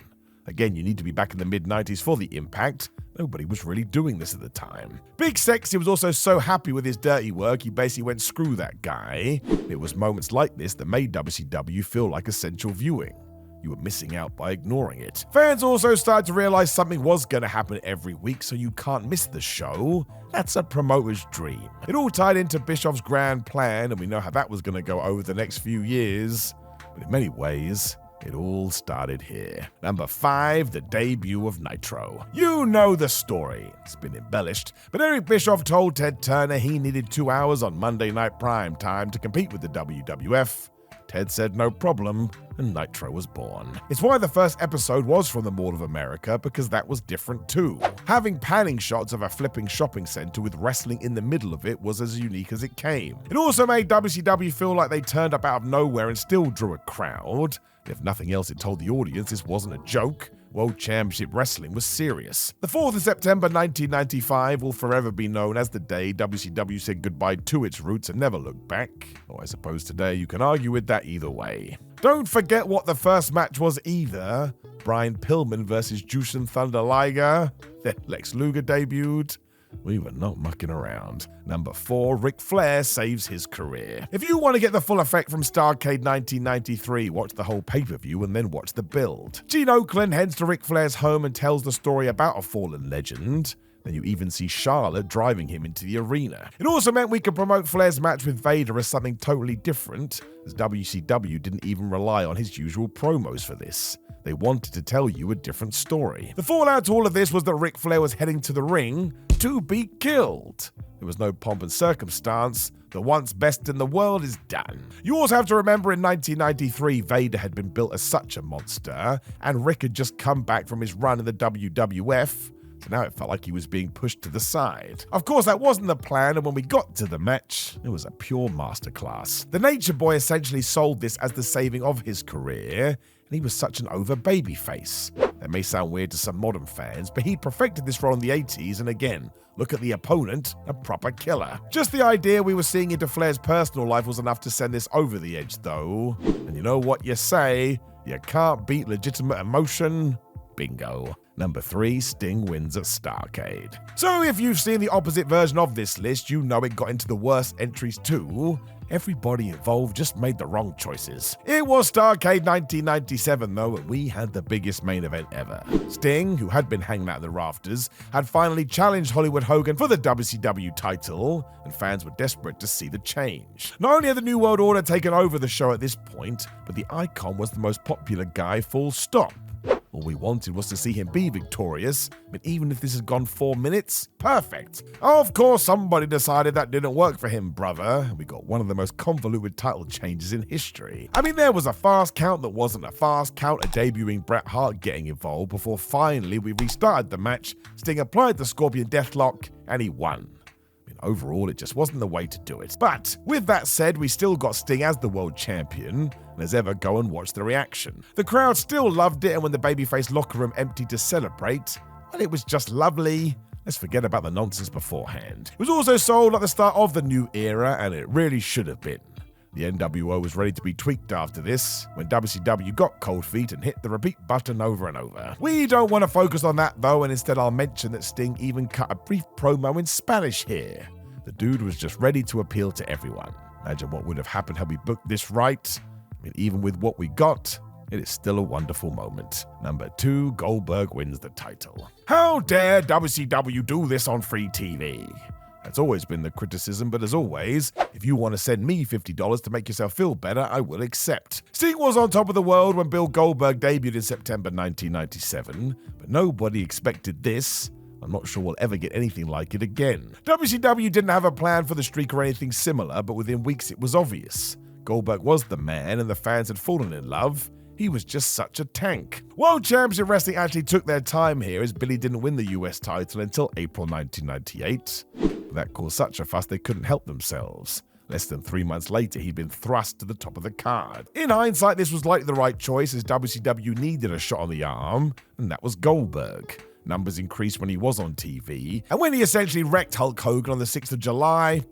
A: Again, you need to be back in the mid-90s for the impact. Nobody was really doing this at the time. Big Sexy was also so happy with his dirty work, he basically went screw that guy. It was moments like this that made WCW feel like essential viewing. You were missing out by ignoring it. Fans also started to realize something was going to happen every week, so you can't miss the show. That's a promoter's dream. It all tied into Bischoff's grand plan, and we know how that was going to go over the next few years. But in many ways, it all started here. Number 5, the debut of Nitro. You know the story. It's been embellished, but Eric Bischoff told Ted Turner he needed 2 hours on Monday Night Prime Time to compete with the WWF. Ted said no problem, and Nitro was born. It's why the first episode was from the Mall of America, because that was different too. Having panning shots of a flipping shopping center with wrestling in the middle of it was as unique as it came. It also made WCW feel like they turned up out of nowhere and still drew a crowd. If nothing else, it told the audience this wasn't a joke. World Championship Wrestling was serious. The 4th of September 1995 will forever be known as the day WCW said goodbye to its roots and never looked back. Though I suppose today you can argue with that either way. Don't forget what the first match was either. Brian Pillman versus Jushin Thunder Liger. Then Lex Luger debuted. We were not mucking around. Number 4, Ric Flair saves his career. If you want to get the full effect from Starrcade 1993, watch the whole pay-per-view and then watch the build. Gene Okerlund heads to Ric Flair's home and tells the story about a fallen legend. Then you even see Charlotte driving him into the arena. It also meant we could promote Flair's match with Vader as something totally different, as WCW didn't even rely on his usual promos for this. They wanted to tell you a different story. The fallout to all of this was that Ric Flair was heading to the ring to be killed. There was no pomp and circumstance. The once best in the world is done. You also have to remember in 1993, Vader had been built as such a monster, and Rick had just come back from his run in the WWF. So now it felt like he was being pushed to the side. Of course, that wasn't the plan, and when we got to the match, it was a pure masterclass. The Nature Boy essentially sold this as the saving of his career, and he was such an over babyface. That may sound weird to some modern fans, but he perfected this role in the 80s, and again, look at the opponent, a proper killer. Just the idea we were seeing into Flair's personal life was enough to send this over the edge, though. And you know what you say, you can't beat legitimate emotion. Bingo. Number 3, Sting wins at Starrcade. So if you've seen the opposite version of this list, you know it got into the worst entries too. Everybody involved just made the wrong choices. It was Starrcade 1997 though, and we had the biggest main event ever. Sting, who had been hanging out in the rafters, had finally challenged Hollywood Hogan for the WCW title, and fans were desperate to see the change. Not only had the New World Order taken over the show at this point, but the Icon was the most popular guy full stop. All we wanted was to see him be victorious, but even if this had gone 4 minutes, perfect. Of course, somebody decided that didn't work for him, brother. We got one of the most convoluted title changes in history. I mean, there was a fast count that wasn't a fast count, a debuting Bret Hart getting involved before finally we restarted the match. Sting applied the Scorpion Deathlock, and he won. Overall, it just wasn't the way to do it. But with that said, we still got Sting as the world champion, and as ever, go and watch the reaction. The crowd still loved it, and when the babyface locker room emptied to celebrate, well, it was just lovely. Let's forget about the nonsense beforehand. It was also sold at the start of the new era, and it really should have been. The NWO was ready to be tweaked after this, when WCW got cold feet and hit the repeat button over and over. We don't want to focus on that though, and instead I'll mention that Sting even cut a brief promo in Spanish here. The dude was just ready to appeal to everyone. Imagine what would have happened had we booked this right. I mean, even with what we got, it is still a wonderful moment. Number 2, Goldberg wins the title. How dare WCW do this on free TV? That's always been the criticism, but as always, if you want to send me $50 to make yourself feel better, I will accept. Sting was on top of the world when Bill Goldberg debuted in September 1997, but nobody expected this. I'm not sure we'll ever get anything like it again. WCW didn't have a plan for the streak or anything similar, but within weeks it was obvious. Goldberg was the man and the fans had fallen in love. He was just such a tank. World Championship Wrestling actually took their time here as Billy didn't win the US title until April 1998. But that caused such a fuss they couldn't help themselves. Less than 3 months later, he'd been thrust to the top of the card. In hindsight, this was likely the right choice as WCW needed a shot on the arm, and that was Goldberg. Numbers increased when he was on TV, and when he essentially wrecked Hulk Hogan on the 6th of July,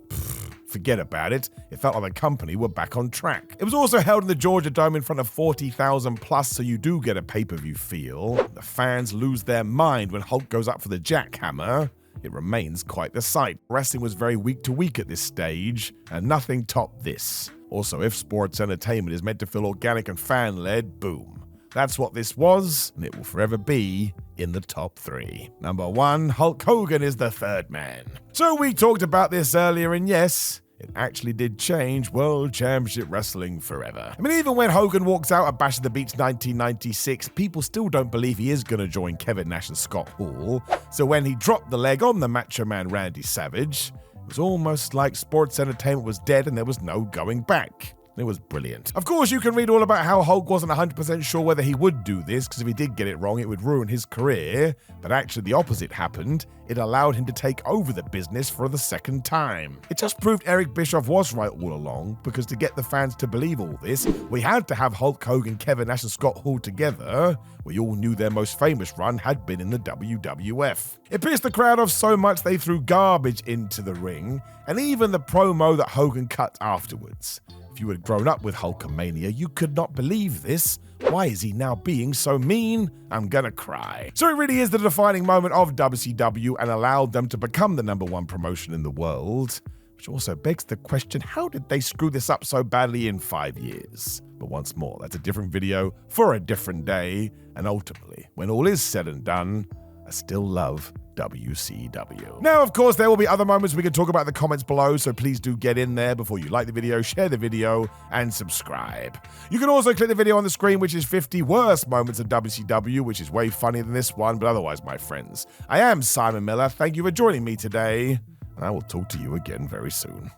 A: forget about it. It felt like the company were back on track. It was also held in the Georgia Dome in front of 40,000 plus, so you do get a pay-per-view feel. The fans lose their mind when Hulk goes up for the jackhammer. It remains quite the sight. Wrestling was very week to week at this stage, and nothing topped this. Also, if sports entertainment is meant to feel organic and fan-led, boom. That's what this was, and it will forever be in the top 3. Number 1, Hulk Hogan is the third man. So we talked about this earlier, and yes, it actually did change World Championship Wrestling forever. I mean, even when Hogan walks out at Bash at the Beach 1996, people still don't believe he is going to join Kevin Nash and Scott Hall. So when he dropped the leg on the Macho Man Randy Savage, it was almost like sports entertainment was dead and there was no going back. It was brilliant. Of course, you can read all about how Hulk wasn't 100% sure whether he would do this, because if he did get it wrong, it would ruin his career. But actually, the opposite happened. It allowed him to take over the business for the second time. It just proved Eric Bischoff was right all along, because to get the fans to believe all this, we had to have Hulk Hogan, Kevin Nash, and Scott Hall together. We all knew their most famous run had been in the WWF. It pissed the crowd off so much they threw garbage into the ring, and even the promo that Hogan cut afterwards. If you had grown up with Hulkamania, you could not believe this. Why is he now being so mean? I'm gonna cry. So it really is the defining moment of WCW and allowed them to become the #1 promotion in the world. Which also begs the question, how did they screw this up so badly in 5 years? But once more, that's a different video for a different day. And ultimately, when all is said and done, I still love WCW. Now, of course, there will be other moments we can talk about in the comments below, so please do get in there before you like the video, share the video, and subscribe. You can also click the video on the screen, which is 50 worst moments of WCW, which is way funnier than this one, but otherwise, my friends, I am Simon Miller. Thank you for joining me today, and I will talk to you again very soon.